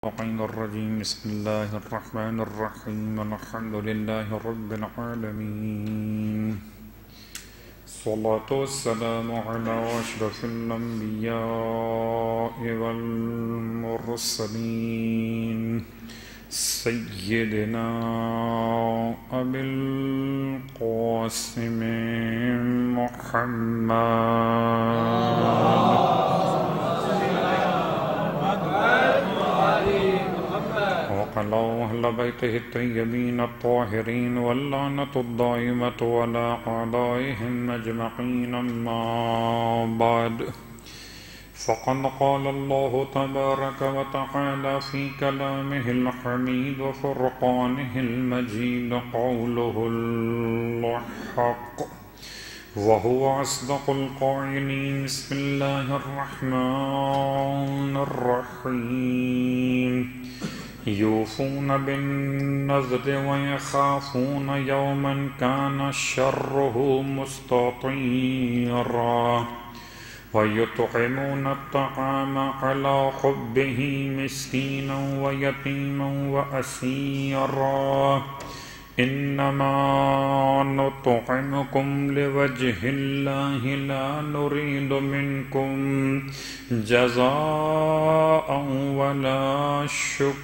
الرجيم بسم الله الرحمن الرحيم الحمد لله رب العالمين الصلاة والسلام على أشرف الأنبياء والمرسلين سيدنا أبي القاسم محمد وعلى أهل بيته الطيبين الطاهرين واللعنة الدائمة على أعدائهم أجمعين أما بعد فقد قال الله تبارك وتعالى في كلامه الحميد وفرقانه المجيد قوله الحق وهو أصدق القائلين بسم الله الرحمن الرحيم يوفون بالنذر ويخافون يوما كان شره مستطيرا ويطعمون الطعام على حبه مسكينا ويتيما وأسيرا إنما نطعمكم لوجه الله لا نريد منكم جزاء ولا شكورا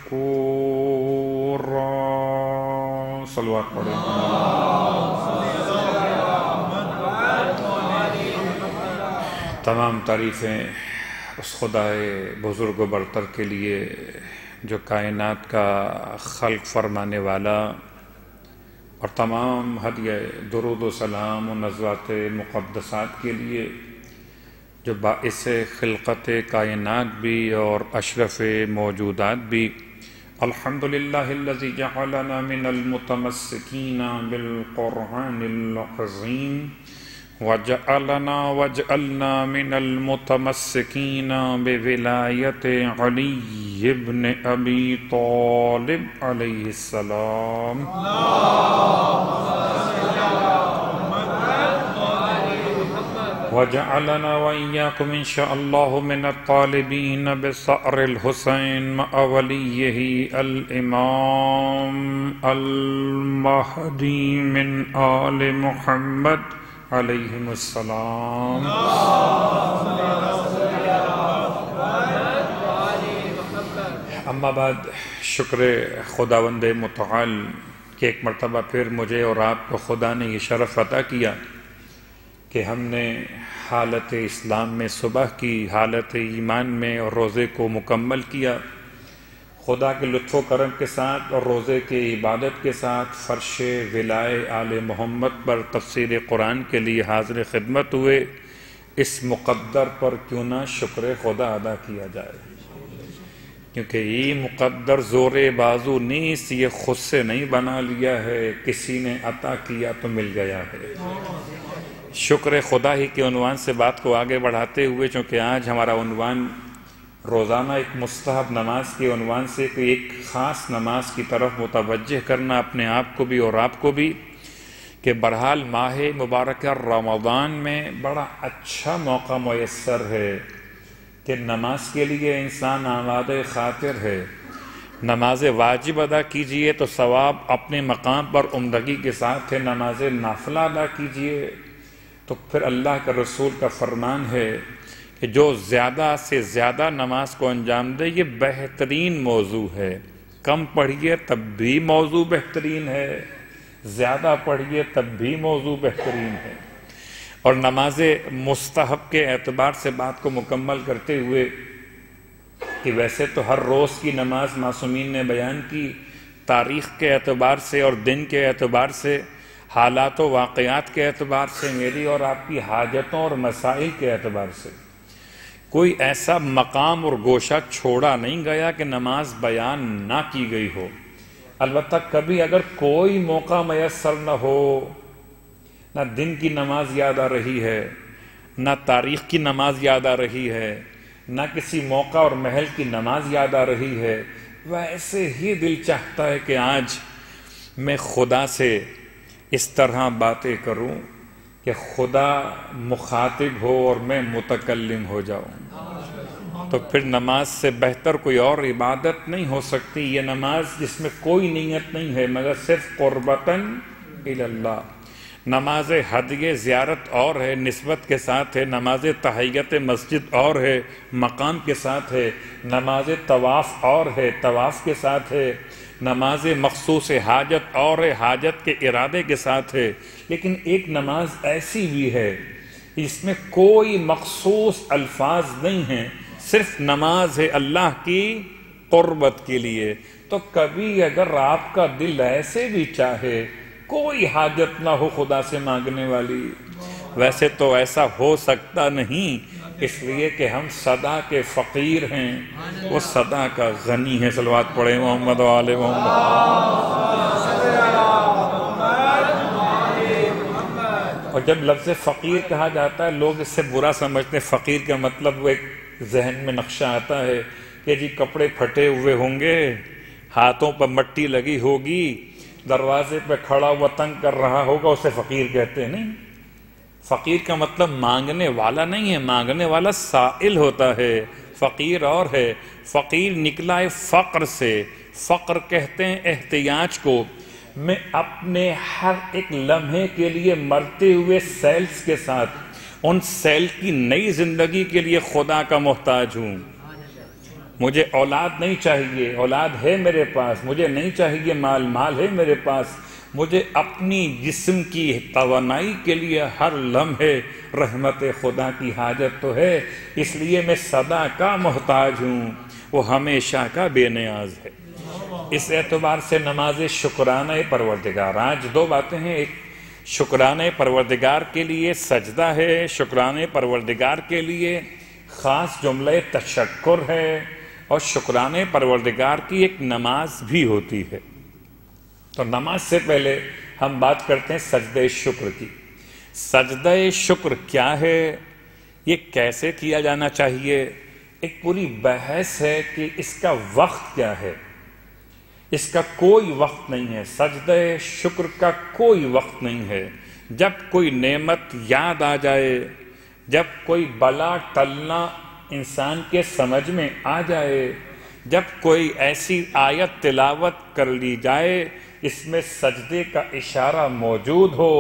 صلوات پڑھیں تمام تعریفیں اس خدائے بزرگ و برتر کے لیے جو کائنات کا خلق فرمانے والا اور تمام ہدیہ درود و سلام و نزوات مقدسات کے لیے جو باعث خلقت کائنات بھی اور اشرف موجودات بھی الحمدللہ الذی جعلنا من المتمسکین بالقرآن العظیم وجعلنا من المتمسکین بولایت علی ابن ابی طالب علیہ السلام وجعلنا وإياكم إن شاء الله من الطالبين بثأر الحسين مع وليه الإمام المهدي من آل محمد عليهم السلام اما بعد شکر خداوند متعال کہ ایک مرتبہ پھر مجھے اور آپ کو خدا نے یہ شرف عطا کیا کہ ہم نے حالت اسلام میں صبح کی حالت ایمان میں اور روزے کو مکمل کیا خدا کے لطف و کرم کے ساتھ اور روزے کی عبادت کے ساتھ فرش ولائے آل محمد پر تفسیر قرآن کے لیے حاضر خدمت ہوئے اس مقدر پر کیوں نہ شکر خدا ادا کیا جائے کیونکہ یہ مقدر زور بازو نیست یہ خود سے نہیں بنا لیا ہے کسی نے عطا کیا تو مل گیا ہے شکر خدا ہی کے عنوان سے بات کو آگے بڑھاتے ہوئے چونکہ آج ہمارا عنوان روزانہ ایک مستحب نماز کے عنوان سے کوئی ایک خاص نماز کی طرف متوجہ کرنا اپنے آپ کو بھی اور آپ کو بھی کہ بہرحال ماہ مبارکہ رمضان میں بڑا اچھا موقع میسر ہے کہ نماز کے لیے انسان آمادہ خاطر ہے نماز واجب ادا کیجئے تو ثواب اپنے مقام پر عمدگی کے ساتھ ہے نماز نافلہ ادا کیجئے تو پھر اللہ کا رسول کا فرمان ہے کہ جو زیادہ سے زیادہ نماز کو انجام دے یہ بہترین موضوع ہے کم پڑھیے تب بھی موضوع بہترین ہے زیادہ پڑھیے تب بھی موضوع بہترین ہے اور نماز مستحب کے اعتبار سے بات کو مکمل کرتے ہوئے کہ ویسے تو ہر روز کی نماز معصومین نے بیان کی تاریخ کے اعتبار سے اور دن کے اعتبار سے حالات و واقعات کے اعتبار سے میری اور آپ کی حاجتوں اور مسائل کے اعتبار سے کوئی ایسا مقام اور گوشہ چھوڑا نہیں گیا کہ نماز بیان نہ کی گئی ہو البتہ کبھی اگر کوئی موقع میسر نہ ہو نہ دن کی نماز یاد آ رہی ہے نہ تاریخ کی نماز یاد آ رہی ہے نہ کسی موقع اور محل کی نماز یاد آ رہی ہے ویسے ہی دل چاہتا ہے کہ آج میں خدا سے اس طرح باتیں کروں کہ خدا مخاطب ہو اور میں متکلم ہو جاؤں. تو پھر نماز سے بہتر کوئی اور عبادت نہیں ہو سکتی. یہ نماز جس میں کوئی نیت نہیں ہے مگر صرف قربتاً الی اللہ. نماز ہدیہ زیارت اور ہے، نسبت کے ساتھ ہے. نماز تحیت مسجد اور ہے، مقام کے ساتھ ہے. نماز طواف اور ہے، طواف کے ساتھ ہے. نماز مخصوص حاجت اور ہے، حاجت کے ارادے کے ساتھ ہے. لیکن ایک نماز ایسی بھی ہے اس میں کوئی مخصوص الفاظ نہیں ہیں، صرف نماز ہے اللہ کی قربت کے لیے. تو کبھی اگر آپ کا دل ایسے بھی چاہے کوئی حاجت نہ ہو خدا سے مانگنے والی، ویسے تو ایسا ہو سکتا نہیں، اس لیے کہ ہم سدا کے فقیر ہیں، وہ سدا کا غنی ہے. صلوات پڑھیں محمد و آل محمد. اور جب لفظ فقیر کہا جاتا ہے لوگ اس سے برا سمجھتے ہیں. فقیر کا مطلب وہ ایک ذہن میں نقشہ آتا ہے کہ جی کپڑے پھٹے ہوئے ہوں گے، ہاتھوں پر مٹی لگی ہوگی، دروازے پہ کھڑا ہوا تنگ کر رہا ہوگا، اسے فقیر کہتے ہیں. نہیں، فقیر کا مطلب مانگنے والا نہیں ہے، مانگنے والا سائل ہوتا ہے. فقیر اور ہے، فقیر نکلا ہے فقر سے. فقر کہتے ہیں احتیاج کو. میں اپنے ہر ایک لمحے کے لیے مرتے ہوئے سیلز کے ساتھ ان سیل کی نئی زندگی کے لیے خدا کا محتاج ہوں. مجھے اولاد نہیں چاہیے، اولاد ہے میرے پاس. مجھے نہیں چاہیے مال، مال ہے میرے پاس. مجھے اپنی جسم کی توانائی کے لیے ہر لمحے رحمت خدا کی حاجت تو ہے، اس لیے میں سدا کا محتاج ہوں، وہ ہمیشہ کا بے نیاز ہے. اس اعتبار سے نماز شکرانہ پروردگار. آج دو باتیں ہیں، ایک شکرانہ پروردگار کے لیے سجدہ ہے، شکرانہ پروردگار کے لیے خاص جملہ تشکر ہے، اور شکرانہ پروردگار کی ایک نماز بھی ہوتی ہے. تو نماز سے پہلے ہم بات کرتے ہیں سجدہ شکر کی. سجدہ شکر کیا ہے، یہ کیسے کیا جانا چاہیے، ایک پوری بحث ہے کہ اس کا وقت کیا ہے. اس کا کوئی وقت نہیں ہے، سجدہ شکر کا کوئی وقت نہیں ہے. جب کوئی نعمت یاد آ جائے، جب کوئی بلا ٹلنا انسان کے سمجھ میں آ جائے، جب کوئی ایسی آیت تلاوت کر لی جائے اس میں سجدے کا اشارہ موجود ہو،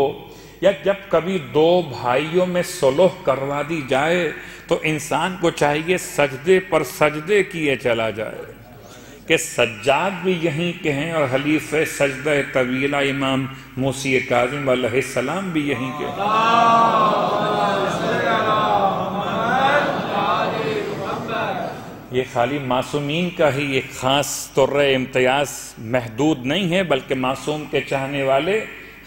یا جب کبھی دو بھائیوں میں صلح کروا دی جائے تو انسان کو چاہیے سجدے پر سجدے کیے چلا جائے. کہ سجاد بھی یہیں کے ہیں اور حلیف سجدہ طویلہ امام موسی کاظم علیہ السلام بھی یہیں کے ہیں. یہ خالی معصومین کا ہی ایک خاص طور امتیاز محدود نہیں ہے، بلکہ معصوم کے چاہنے والے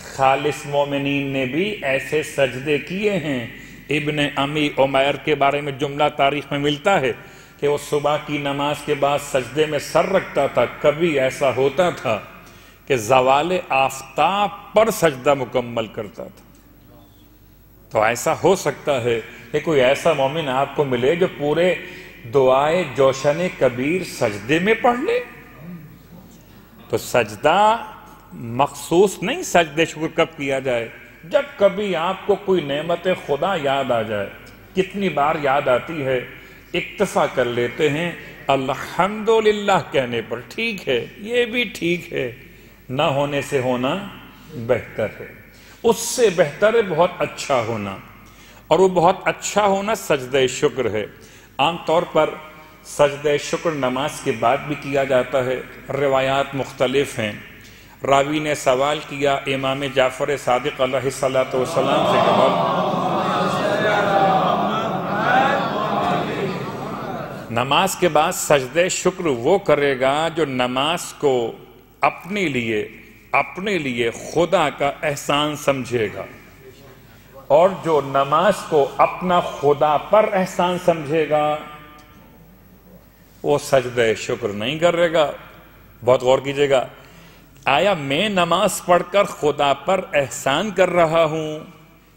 خالص مومنین نے بھی ایسے سجدے کیے ہیں. ابن امی عمیر کے بارے میں جملہ تاریخ میں ملتا ہے کہ وہ صبح کی نماز کے بعد سجدے میں سر رکھتا تھا. کبھی ایسا ہوتا تھا کہ زوال آفتاب پر سجدہ مکمل کرتا تھا. تو ایسا ہو سکتا ہے کہ کوئی ایسا مومن آپ کو ملے جو پورے دعائے جوشن کبیر سجدے میں پڑھ لے. تو سجدہ مخصوص نہیں، سجدے شکر کب کیا جائے، جب کبھی آپ کو کوئی نعمت خدا یاد آ جائے. کتنی بار یاد آتی ہے، اکتفا کر لیتے ہیں الحمدللہ کہنے پر. ٹھیک ہے، یہ بھی ٹھیک ہے، نہ ہونے سے ہونا بہتر ہے. اس سے بہتر ہے بہت اچھا ہونا، اور وہ بہت اچھا ہونا سجدہ شکر ہے. عام طور پر سجدہ شکر نماز کے بعد بھی کیا جاتا ہے. روایات مختلف ہیں. راوی نے سوال کیا امام جعفر صادق علیہ السلام سے کہ نماز کے بعد سجدہ شکر وہ کرے گا جو نماز کو اپنے لیے خدا کا احسان سمجھے گا، اور جو نماز کو اپنا خدا پر احسان سمجھے گا وہ سجدہ شکر نہیں کرے گا. بہت غور کیجئے گا، آیا میں نماز پڑھ کر خدا پر احسان کر رہا ہوں،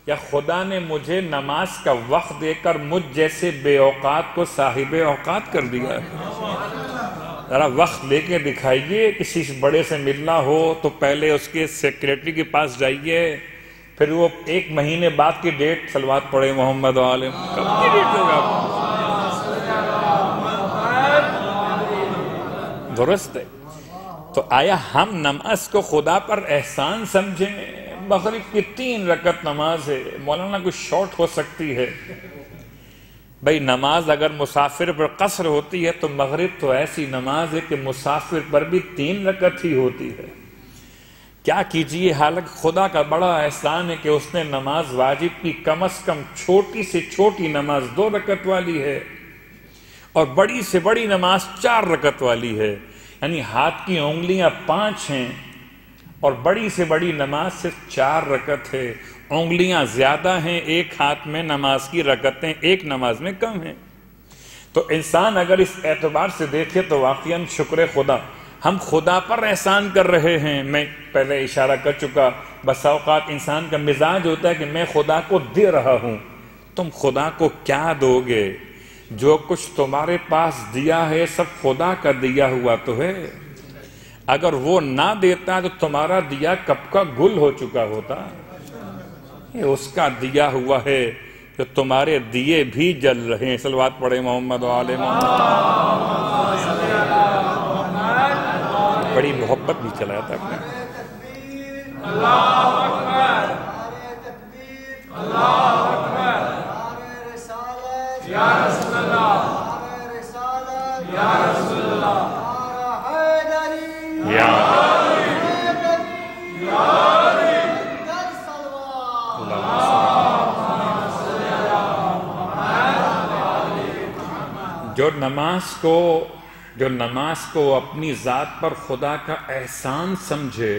یا خدا نے مجھے نماز کا وقت دے کر مجھ جیسے بے اوقات کو صاحب اوقات کر دیا ہے؟ ذرا وقت لے کے دکھائیے. کسی بڑے سے ملنا ہو تو پہلے اس کے سیکریٹری کے پاس جائیے، پھر وہ 1 مہینے بعد کی ڈیٹ. صلوات پڑھے محمد عالم، کب کی ڈیٹ ہوگا؟ درست ہے۔ تو آیا ہم نماز کو خدا پر احسان سمجھیں؟ مغرب کی 3 رکعت نماز ہے، مولانا کچھ شارٹ ہو سکتی ہے بھئی نماز اگر مسافر پر قصر ہوتی ہے تو مغرب تو ایسی نماز ہے کہ مسافر پر بھی 3 رکعت ہی ہوتی ہے۔ کیا کیجئے، حالانکہ خدا کا بڑا احسان ہے کہ اس نے نماز واجب کی کم از کم چھوٹی سے چھوٹی نماز 2 رکعت والی ہے اور بڑی سے بڑی نماز 4 رکعت والی ہے، یعنی ہاتھ کی انگلیاں 5 ہیں اور بڑی سے بڑی نماز صرف 4 رکعت ہے۔ انگلیاں زیادہ ہیں ایک ہاتھ میں، نماز کی رکعتیں ایک نماز میں کم ہیں۔ تو انسان اگر اس اعتبار سے دیکھے تو واقعاً شکر خدا، ہم خدا پر احسان کر رہے ہیں۔ میں پہلے اشارہ کر چکا، بس اوقات انسان کا مزاج ہوتا ہے کہ میں خدا کو دے رہا ہوں۔ تم خدا کو کیا دو گے؟ جو کچھ تمہارے پاس دیا ہے سب خدا کا دیا ہوا تو ہے۔ اگر وہ نہ دیتا تو تمہارا دیا کب کا گل ہو چکا ہوتا۔ یہ اس کا دیا ہوا ہے جو تمہارے دیے بھی جل رہے ہیں۔ صلوات پڑھے محمد و آل محمد۔ بڑی محبت بھی چلایا تھا اپنے۔ اللہ اکبر، اللہ اکبر، یا رسول اللہ، یا رسول اللہ، یا جو نماز کو اپنی ذات پر خدا کا احسان سمجھے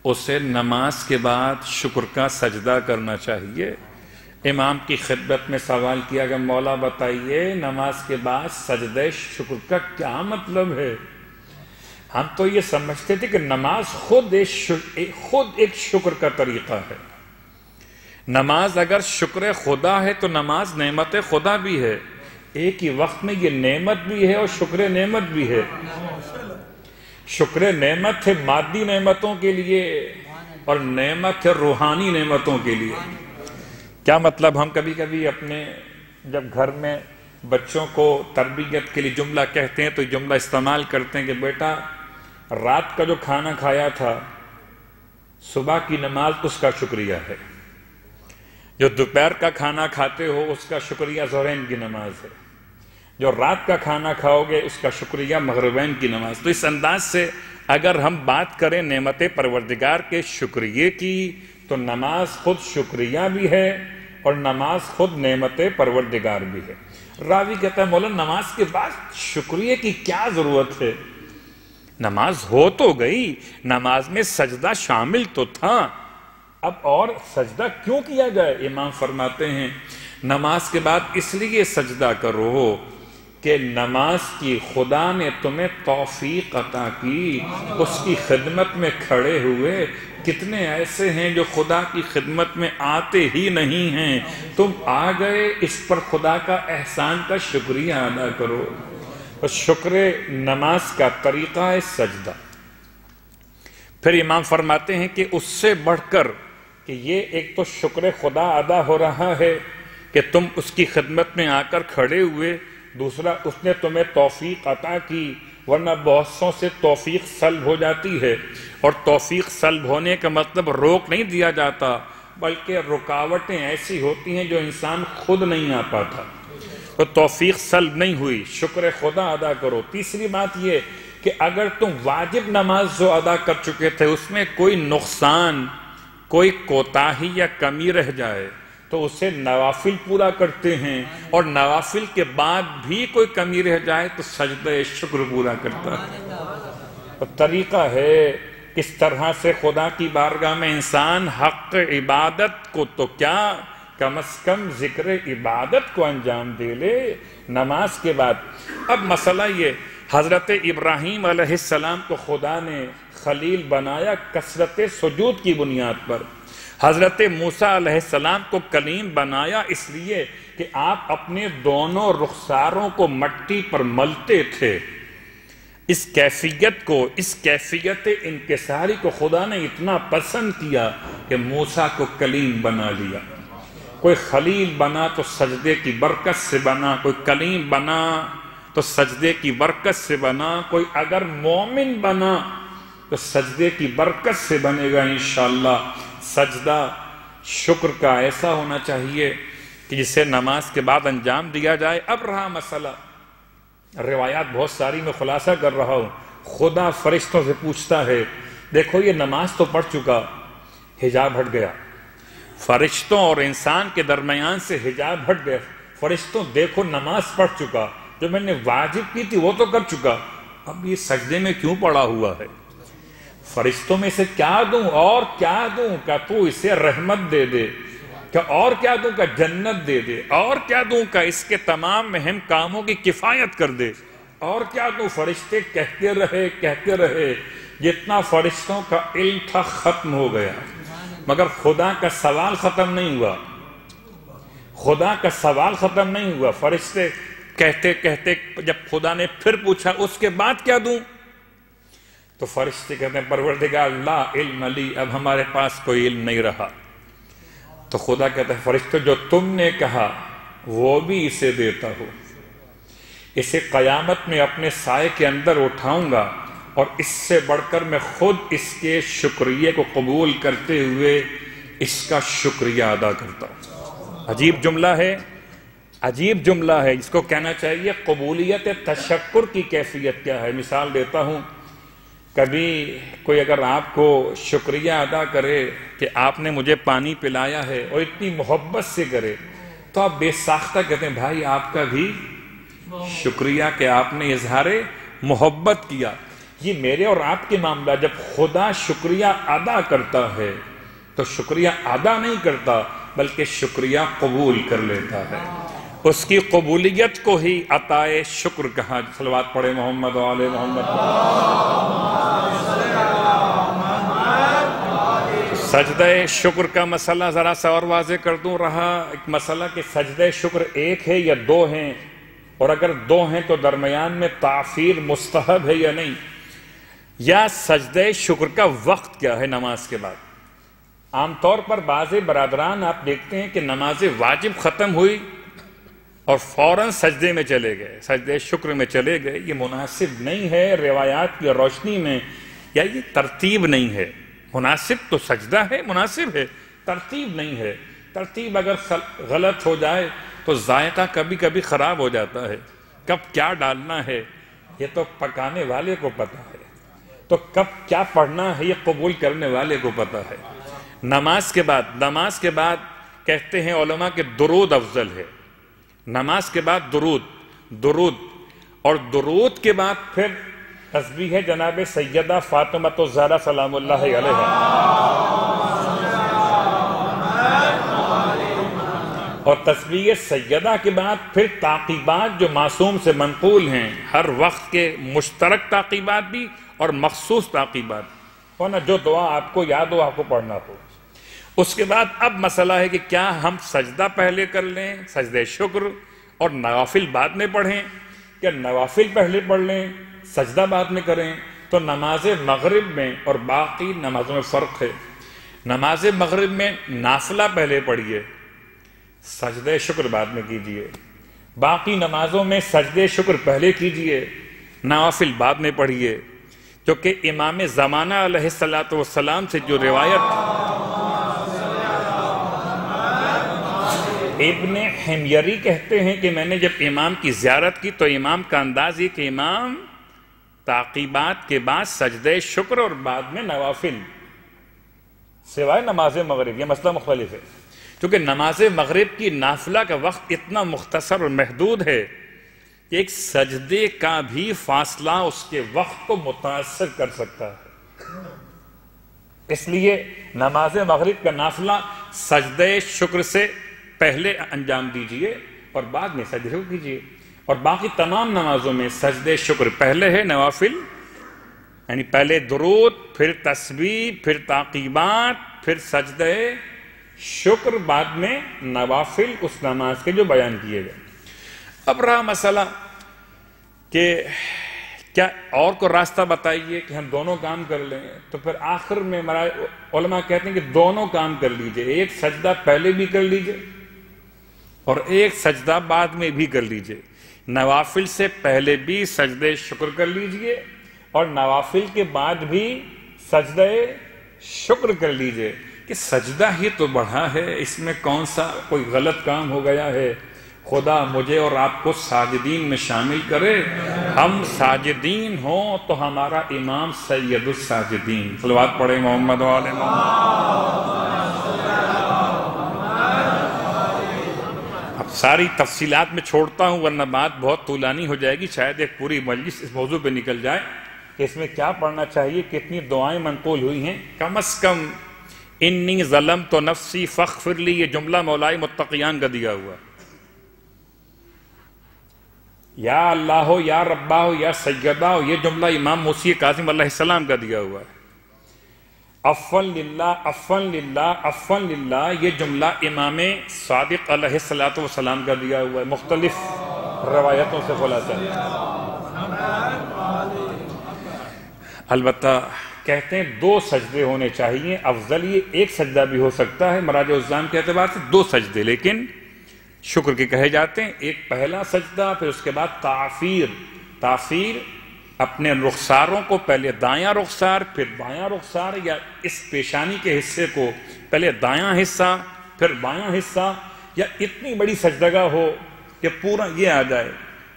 اسے نماز کے بعد شکر کا سجدہ کرنا چاہیے۔ امام کی خدمت میں سوال کیا کہ مولا بتائیے نماز کے بعد سجدہ شکر کا کیا مطلب ہے؟ ہم تو یہ سمجھتے تھے کہ نماز خود ایک شکر کا طریقہ ہے۔ نماز اگر شکر خدا ہے تو نماز نعمت خدا بھی ہے، ایک ہی وقت میں یہ نعمت بھی ہے اور شکر نعمت بھی ہے۔ شکر نعمت ہے مادی نعمتوں کے لیے اور نعمت ہے روحانی نعمتوں کے لیے۔ کیا مطلب؟ ہم کبھی کبھی اپنے جب گھر میں بچوں کو تربیت کے لیے جملہ کہتے ہیں تو جملہ استعمال کرتے ہیں کہ بیٹا رات کا جو کھانا کھایا تھا صبح کی نماز اس کا شکریہ ہے، جو دوپہر کا کھانا کھاتے ہو اس کا شکریہ ظہرین کی نماز ہے، جو رات کا کھانا کھاؤ گے اس کا شکریہ مغربین کی نماز۔ تو اس انداز سے اگر ہم بات کریں نعمت پروردگار کے شکریہ کی تو نماز خود شکریہ بھی ہے اور نماز خود نعمت پروردگار بھی ہے۔ راوی کہتا ہے مولانا نماز کے بعد شکریہ کی کیا ضرورت ہے؟ نماز ہو تو گئی، نماز میں سجدہ شامل تو تھا، اب اور سجدہ کیوں کیا جائے؟ امام فرماتے ہیں نماز کے بعد اس لیے سجدہ کرو کہ نماز کی خدا نے تمہیں توفیق عطا کی، اس کی خدمت میں کھڑے ہوئے۔ کتنے ایسے ہیں جو خدا کی خدمت میں آتے ہی نہیں ہیں، تم آ گئے، اس پر خدا کا احسان کا شکریہ ادا کرو۔ اور شکر نماز کا طریقہ ہے سجدہ۔ پھر امام فرماتے ہیں کہ اس سے بڑھ کر کہ یہ ایک تو شکر خدا ادا ہو رہا ہے کہ تم اس کی خدمت میں آ کر کھڑے ہوئے، دوسرا اس نے تمہیں توفیق عطا کی، ورنہ بہت سوں سے توفیق سلب ہو جاتی ہے، اور توفیق سلب ہونے کا مطلب روک نہیں دیا جاتا بلکہ رکاوٹیں ایسی ہوتی ہیں جو انسان خود نہیں آ پاتا، تو توفیق سلب نہیں ہوئی، شکر خدا ادا کرو۔ تیسری بات یہ کہ اگر تم واجب نماز جو ادا کر چکے تھے اس میں کوئی نقصان، کوئی کوتاہی یا کمی رہ جائے تو اسے نوافل پورا کرتے ہیں، اور نوافل کے بعد بھی کوئی کمی رہ جائے تو سجدہ شکر پورا کرتا ہے۔ اور طریقہ ہے کس طرح سے خدا کی بارگاہ میں انسان حق عبادت کو تو کیا کم از کم ذکر عبادت کو انجام دے لے نماز کے بعد۔ اب مسئلہ یہ، حضرت ابراہیم علیہ السلام کو خدا نے خلیل بنایا کثرت سجود کی بنیاد پر، حضرت موسیٰ علیہ السلام کو کلیم بنایا اس لیے کہ آپ اپنے دونوں رخساروں کو مٹی پر ملتے تھے۔ اس کیفیت کو، اس کیفیت انکساری کو خدا نے اتنا پسند کیا کہ موسیٰ کو کلیم بنا لیا۔ کوئی خلیل بنا تو سجدے کی برکت سے بنا، کوئی کلیم بنا تو سجدے کی برکت سے بنا، کوئی اگر مومن بنا تو سجدے کی برکت سے بنے گا انشاءاللہ۔ سجدہ شکر کا ایسا ہونا چاہیے کہ جسے نماز کے بعد انجام دیا جائے۔ اب رہا مسئلہ، روایات بہت ساری میں خلاصہ کر رہا ہوں۔ خدا فرشتوں سے پوچھتا ہے، دیکھو یہ نماز تو پڑھ چکا، حجاب ہٹ گیا، فرشتوں اور انسان کے درمیان سے حجاب ہٹ گیا، فرشتوں دیکھو نماز پڑھ چکا، جو میں نے واجب کی تھی وہ تو کر چکا، اب یہ سجدے میں کیوں پڑا ہوا ہے؟ فرشتوں میں سے کیا دوں اور کیا دوں؟ کہ تو اسے رحمت دے دے، کہ اور کیا دوں؟ کہ جنت دے دے، اور کیا دوں؟ کہ اس کے تمام اہم کاموں کی کفایت کر دے، اور کیا دوں؟ فرشتے کہتے رہے، جتنا فرشتوں کا علم تھا ختم ہو گیا، مگر خدا کا سوال ختم نہیں ہوا، خدا کا سوال ختم نہیں ہوا۔ فرشتے کہتے جب خدا نے پھر پوچھا اس کے بعد کیا دوں، تو فرشتے کہتے ہیں پروردگار لا علم لی، اب ہمارے پاس کوئی علم نہیں رہا۔ تو خدا کہتا ہے فرشتے جو تم نے کہا وہ بھی اسے دیتا ہو، اسے قیامت میں اپنے سائے کے اندر اٹھاؤں گا، اور اس سے بڑھ کر میں خود اس کے شکریہ کو قبول کرتے ہوئے اس کا شکریہ ادا کرتا ہوں۔ عجیب جملہ ہے، عجیب جملہ ہے، اس کو کہنا چاہیے قبولیت تشکر کی کیفیت کیا ہے۔ مثال دیتا ہوں، کبھی کوئی اگر آپ کو شکریہ ادا کرے کہ آپ نے مجھے پانی پلایا ہے اور اتنی محبت سے کرے، تو آپ بے ساختہ کہتے ہیں بھائی آپ کا بھی شکریہ کہ آپ نے اظہار محبت کیا۔ یہ میرے اور آپ کے معاملہ، جب خدا شکریہ ادا کرتا ہے تو شکریہ ادا نہیں کرتا بلکہ شکریہ قبول کر لیتا ہے، اس کی قبولیت کو ہی عطائے شکر کہا۔ صلوات پڑھے محمد و آل محمد۔ سجدہ شکر کا مسئلہ ذرا سا اور واضح کر دوں۔ رہا ایک مسئلہ کہ سجدہ شکر ایک ہے یا دو ہیں، اور اگر دو ہیں تو درمیان میں تاخیر مستحب ہے یا نہیں، یا سجدہ شکر کا وقت کیا ہے نماز کے بعد۔ عام طور پر بعض برادران آپ دیکھتے ہیں کہ نماز واجب ختم ہوئی اور فوراً سجدے میں چلے گئے، سجدہ شکر میں چلے گئے۔ یہ مناسب نہیں ہے روایات کی روشنی میں، یا یہ ترتیب نہیں ہے۔ مناسب تو سجدہ ہے، مناسب ہے، ترتیب نہیں ہے۔ ترتیب اگر غلط ہو جائے تو ذائقہ کبھی کبھی خراب ہو جاتا ہے۔ کب کیا ڈالنا ہے یہ تو پکانے والے کو پتہ ہے، تو کب کیا پڑھنا ہے یہ قبول کرنے والے کو پتہ ہے۔ نماز کے بعد کہتے ہیں علماء کہ درود افضل ہے۔ نماز کے بعد درود، اور درود کے بعد پھر تسبیح ہے جناب سیدہ فاطمہ الزہرا سلام اللہ علیہا، اور تسبیح سیدہ کے بعد پھر تعقیبات جو معصوم سے منقول ہیں، ہر وقت کے مشترک تعقیبات بھی اور مخصوص تعقیبات، ورنہ جو دعا آپ کو یاد ہو آپ کو پڑھنا ہو۔ اس کے بعد اب مسئلہ ہے کہ کیا ہم سجدہ پہلے کر لیں، سجدہ شکر، اور نوافل بعد میں پڑھیں، کیا نوافل پہلے پڑھ لیں سجدہ بعد میں کریں؟ تو نماز مغرب میں اور باقی نمازوں میں فرق ہے۔ نماز مغرب میں نافلہ پہلے پڑھیے، سجدہ شکر بعد میں کیجئے۔ باقی نمازوں میں سجدہ شکر پہلے کیجئے، نوافل بعد میں پڑھیے، کیونکہ امام زمانہ علیہ السلام سے جو روایت ابن حمیری کہتے ہیں کہ میں نے جب امام کی زیارت کی تو امام کا انداز یہ کہ امام تعقیبات کے بعد سجدہ شکر اور بعد میں نوافل، سوائے نماز مغرب۔ یہ مسئلہ مختلف ہے، کیونکہ نماز مغرب کی نافلہ کا وقت اتنا مختصر اور محدود ہے کہ ایک سجدے کا بھی فاصلہ اس کے وقت کو متاثر کر سکتا ہے۔ اس لیے نماز مغرب کا نافلہ سجدہ شکر سے پہلے انجام دیجئے اور بعد میں سجدہ شکر کیجئے، اور باقی تمام نمازوں میں سجدہ شکر پہلے ہے، نوافل یعنی پہلے درود، پھر تسبیح، پھر تعقیبات، پھر سجدہ شکر، بعد میں نوافل اس نماز کے جو بیان کیے گئے۔ اب رہا مسئلہ کہ کیا اور کو راستہ بتائیے کہ ہم دونوں کام کر لیں، تو پھر آخر میں علماء کہتے ہیں کہ دونوں کام کر لیجئے، ایک سجدہ پہلے بھی کر لیجئے اور ایک سجدہ بعد میں بھی کر لیجئے۔ نوافل سے پہلے بھی سجدے شکر کر لیجئے اور نوافل کے بعد بھی سجدے شکر کر لیجئے کہ سجدہ ہی تو بڑھا ہے، اس میں کون سا کوئی غلط کام ہو گیا ہے۔ خدا مجھے اور آپ کو ساجدین میں شامل کرے، ہم ساجدین ہوں تو ہمارا امام سید الساجدین۔ صلوات پڑھے محمد و آل محمد۔ اب ساری تفصیلات میں چھوڑتا ہوں ورنہ بات بہت طولانی ہو جائے گی، شاید ایک پوری مجلس اس موضوع پہ نکل جائے کہ اس میں کیا پڑھنا چاہیے، کتنی دعائیں منقول ہوئی ہیں۔ کم از کم انی ظلمت نفسی فاغفر لی، یہ جملہ مولائے متقیان کا دیا ہوا ہے۔ یا اللہ ہو، یا ربا ہو، یا سیدہ ہو، یہ جملہ امام موسی کاظم علیہ السلام کا دیا ہوا ہے۔ افن للہ، افن للہ، افن للہ، یہ جملہ امام صادق علیہ السلام کا دیا ہوا ہے، مختلف روایتوں سے خلاصہ۔ البتہ کہتے ہیں 2 سجدے ہونے چاہیے، افضل یہ 1 سجدہ بھی ہو سکتا ہے، مراجع الزام کے اعتبار سے 2 سجدے لیکن شکر کے کہے جاتے ہیں۔ ایک پہلا سجدہ، پھر اس کے بعد تعفیر اپنے رخساروں کو پہلے دایاں رخسار پھر بایاں رخسار، یا اس پیشانی کے حصے کو پہلے دایاں حصہ پھر بایاں حصہ، یا اتنی بڑی سجدگاہ ہو کہ پورا یہ آ جائے،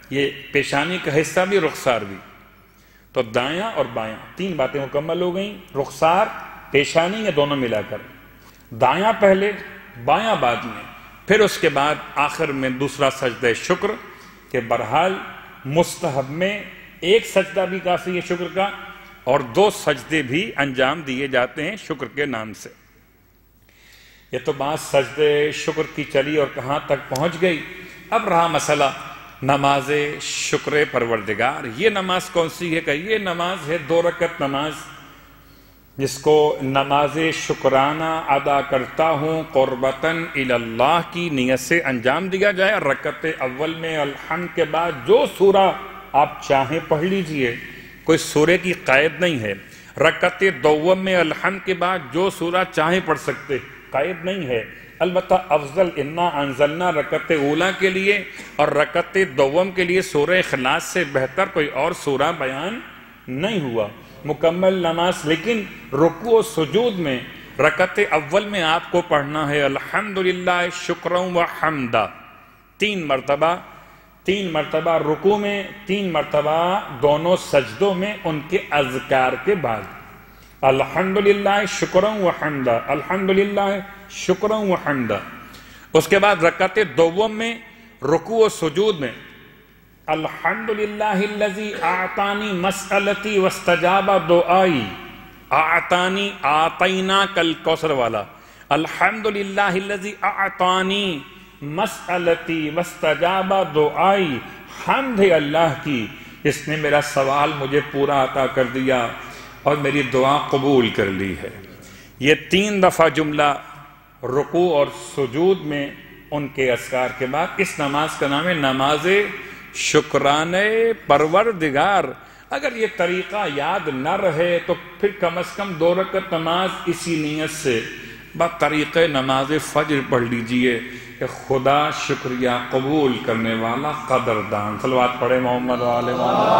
یہ پیشانی کا حصہ بھی رخسار بھی، تو دایاں اور بایاں 3 باتیں مکمل ہو گئیں، رخسار پیشانی یا دونوں ملا کر، دایاں پہلے بایاں بعد میں، پھر اس کے بعد آخر میں دوسرا سجدہ شکر، کہ بہرحال مستحب میں 1 سجدہ بھی کافی ہے شکر کا، اور 2 سجدے بھی انجام دیے جاتے ہیں شکر کے نام سے۔ یہ تو بات سجدے شکر کی چلی اور کہاں تک پہنچ گئی۔ اب رہا مسئلہ نماز شکر پروردگار، یہ نماز کون سی ہے؟ کہ یہ نماز ہے 2 رکعت نماز، جس کو نماز شکرانہ ادا کرتا ہوں قربتاً اللہ کی نیت سے انجام دیا جائے۔ رکعت اول میں الحمد کے بعد جو سورہ آپ چاہیں پڑھ لیجئے، کوئی سورے کی قید نہیں ہے۔ رکعت دوم میں الحمد کے بعد جو سورہ چاہیں پڑھ سکتے، قید نہیں ہے۔ البتہ افضل انا انزلنا رکعت اولا کے لیے اور رکعت دوم کے لیے سورہ اخلاص سے بہتر کوئی اور سورہ بیان نہیں ہوا۔ مکمل نماز لیکن رکوع و سجود میں رکعت اول میں آپ کو پڑھنا ہے الحمدللہ شکرا و حمدا 3 مرتبہ، 3 مرتبہ رکوع میں، 3 مرتبہ دونوں سجدوں میں ان کے اذکار کے بعد، الحمدللہ شکرا و حمدا، الحمدللہ شکرا و حمدا۔ اس کے بعد رکعت دوم میں رکوع و سجود میں الحمدللہ الذی اعطانی مسئلتی واستجاب دعائی، اعطانی اعطیناک الکوثر والا، الحمدللہ الذی اعطانی مسئلتی واستجاب دعائی، حمد ہے اللہ کی جس نے میرا سوال مجھے پورا عطا کر دیا اور میری دعا قبول کر لی ہے۔ یہ 3 دفعہ جملہ رکوع اور سجود میں ان کے اذکار کے بعد، اس نماز کا نام ہے نماز شکرانے پروردگار۔ اگر یہ طریقہ یاد نہ رہے تو پھر کم از کم 2 رکعت نماز اسی نیت سے بطریق نماز فجر پڑھ لیجئے کہ خدا شکریہ قبول کرنے والا قدردان۔ صلوات پڑھے محمد و آل محمد۔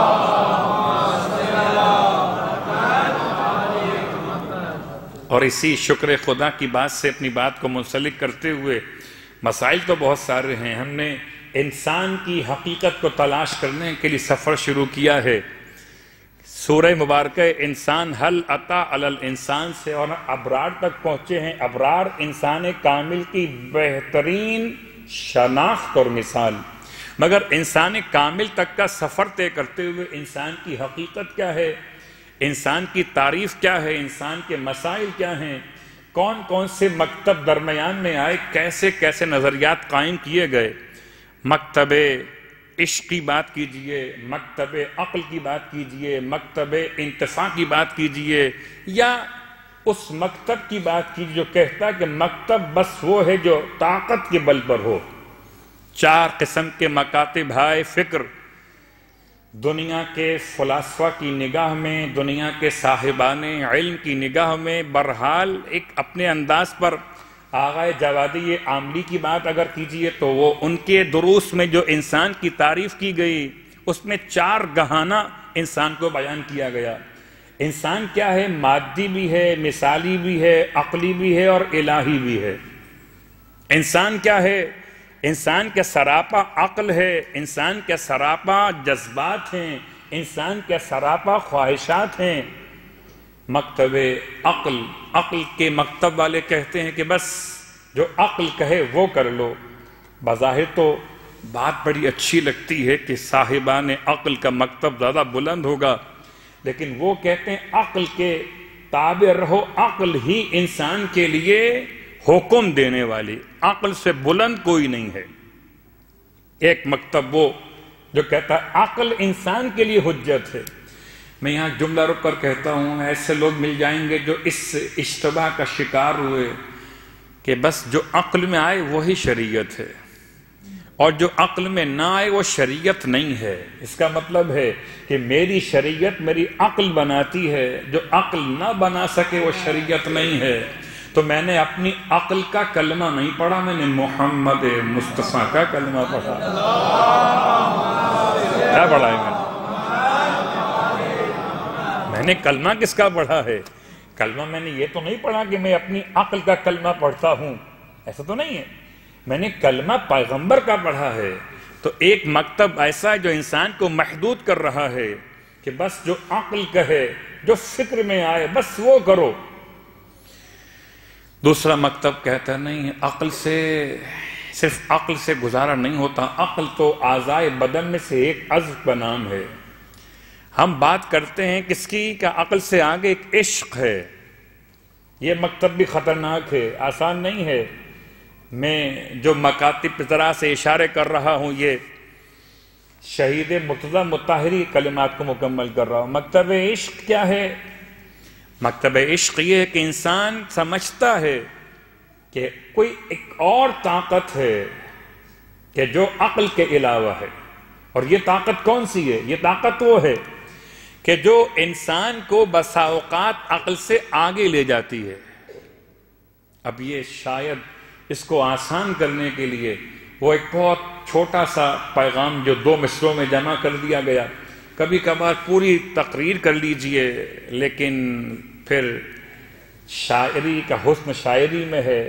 اور اسی شکر خدا کی بات سے اپنی بات کو منسلک کرتے ہوئے، مسائل تو بہت سارے ہیں، ہم نے انسان کی حقیقت کو تلاش کرنے کے لیے سفر شروع کیا ہے۔ سورہ مبارکہ انسان حل عطا علی الانسان سے اور ابرار تک پہنچے ہیں۔ ابرار انسان کامل کی بہترین شناخت اور مثال، مگر انسان کامل تک کا سفر طے کرتے ہوئے انسان کی حقیقت کیا ہے، انسان کی تعریف کیا ہے، انسان کے مسائل کیا ہیں، کون کون سے مکتب درمیان میں آئے، کیسے کیسے نظریات قائم کیے گئے، مکتب عشق کی بات کیجئے، مکتب عقل کی بات کیجئے، مکتب انتفاع کی بات کیجئے، یا اس مکتب کی بات کیجئے جو کہتا ہے کہ مکتب بس وہ ہے جو طاقت کے بل پر ہو۔ 4 قسم کے مکاتب ہائے فکر دنیا کے فلاسفہ کی نگاہ میں، دنیا کے صاحبان علم کی نگاہ میں، بہرحال ایک اپنے انداز پر آغا جوادی عاملی کی بات اگر کیجئے تو وہ ان کے دروس میں جو انسان کی تعریف کی گئی اس میں 4 گہانہ انسان کو بیان کیا گیا۔ انسان کیا ہے؟ مادی بھی ہے، مثالی بھی ہے، عقلی بھی ہے اور الہی بھی ہے۔ انسان کیا ہے؟ انسان کے سراپا عقل ہے، انسان کے سراپا جذبات ہیں، انسان کے سراپا خواہشات ہیں۔ مکتب عقل، عقل کے مکتب والے کہتے ہیں کہ بس جو عقل کہے وہ کر لو۔ بظاہر تو بات بڑی اچھی لگتی ہے کہ صاحبان عقل کا مکتب زیادہ بلند ہوگا، لیکن وہ کہتے ہیں عقل کے تابع رہو، عقل ہی انسان کے لیے حکم دینے والی، عقل سے بلند کوئی نہیں ہے۔ ایک مکتب وہ جو کہتا ہے عقل انسان کے لیے حجت ہے۔ میں یہاں جملہ رک کر کہتا ہوں، ایسے لوگ مل جائیں گے جو اس اشتباہ کا شکار ہوئے کہ بس جو عقل میں آئے وہی شریعت ہے، اور جو عقل میں نہ آئے وہ شریعت نہیں ہے۔ اس کا مطلب ہے کہ میری شریعت میری عقل بناتی ہے، جو عقل نہ بنا سکے وہ شریعت نہیں ہے۔ تو میں نے اپنی عقل کا کلمہ نہیں پڑھا، میں نے محمد مصطفیٰ کا کلمہ پڑھا۔ کیا پڑھا ہے میں نے کلمہ کس کا پڑھا ہے؟ کلمہ میں نے یہ تو نہیں پڑھا کہ میں اپنی عقل کا کلمہ پڑھتا ہوں، ایسا تو نہیں ہے۔ میں نے کلمہ پیغمبر کا پڑھا ہے۔ تو ایک مکتب ایسا ہے جو انسان کو محدود کر رہا ہے کہ بس جو عقل کہے، جو فکر میں آئے بس وہ کرو۔ دوسرا مکتب کہتا نہیں، عقل سے صرف عقل سے گزارا نہیں ہوتا، عقل تو اعضائے بدن میں سے ایک عضو کا نام ہے۔ ہم بات کرتے ہیں کس کی؟ کہ عقل سے آگے ایک عشق ہے۔ یہ مکتب بھی خطرناک ہے، آسان نہیں ہے۔ میں جو مکاتب ذرا سے اشارے کر رہا ہوں یہ شہید مرتضیٰ مطہری کلمات کو مکمل کر رہا ہوں۔ مکتب عشق کیا ہے؟ مکتب عشق یہ ہے کہ انسان سمجھتا ہے کہ کوئی ایک اور طاقت ہے کہ جو عقل کے علاوہ ہے، اور یہ طاقت کون سی ہے؟ یہ طاقت وہ ہے کہ جو انسان کو بسا اوقات عقل سے آگے لے جاتی ہے۔ اب یہ شاید اس کو آسان کرنے کے لیے وہ ایک بہت چھوٹا سا پیغام جو 2 مصروں میں جمع کر دیا گیا، کبھی کبھار پوری تقریر کر لیجئے، لیکن پھر شاعری کا حسن شاعری میں ہے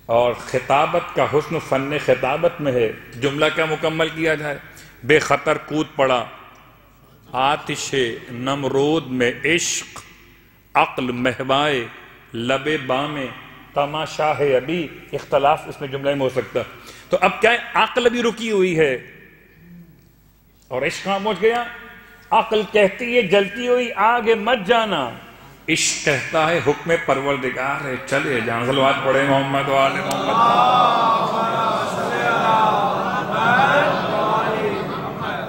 اور خطابت کا حسن فن خطابت میں ہے۔ جملہ کیا مکمل کیا جائے؟ بے خطر کود پڑا آتش نمرود میں عشق، عقل مہوائے لب بام تماشا ہے ابھی۔ اختلاف اس میں جملے میں ہو سکتا۔ تو اب کیا ہے؟ عقل بھی رکی ہوئی ہے اور عشق کہاں پہنچ گیا؟ عقل کہتی ہے جلتی ہوئی آگے مت جانا، عشق کہتا ہے حکم پروردگار ہے چلے جانا۔ صلوات پڑھے محمد و آل محمد۔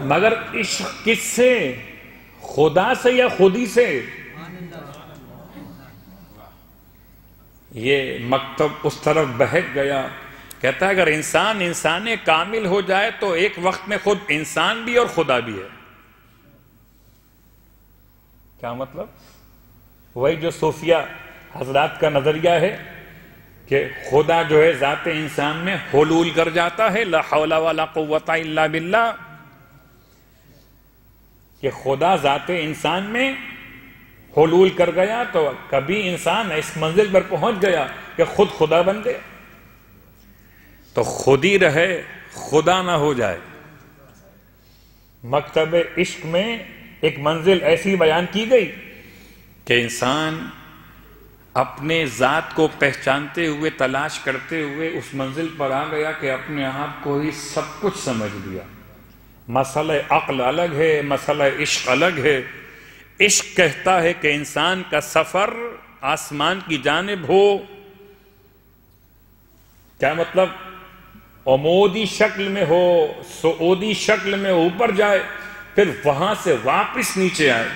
مگر عشق کس سے؟ خدا سے یا خودی سے؟ یہ مکتب اس طرف بہک گیا، کہتا ہے اگر انسان کامل ہو جائے تو ایک وقت میں خود انسان بھی اور خدا بھی ہے۔ کیا مطلب؟ وہی جو صوفیہ حضرات کا نظریہ ہے کہ خدا جو ہے ذات انسان میں حلول کر جاتا ہے، لا حول ولا قوت الا باللہ، کہ خدا ذات انسان میں حلول کر گیا تو کبھی انسان اس منزل پر پہنچ گیا کہ خود خدا بن گیا۔ تو خود ہی رہے، خدا نہ ہو جائے۔ مکتب عشق میں ایک منزل ایسی بیان کی گئی کہ انسان اپنے ذات کو پہچانتے ہوئے تلاش کرتے ہوئے اس منزل پر آ گیا کہ اپنے آپ کو ہی سب کچھ سمجھ لیا۔ مسئلہ عقل الگ ہے، مسئلہ عشق الگ ہے۔ عشق کہتا ہے کہ انسان کا سفر آسمان کی جانب ہو۔ کیا مطلب؟ عمودی شکل میں ہو، صعودی شکل میں اوپر جائے، پھر وہاں سے واپس نیچے آئے۔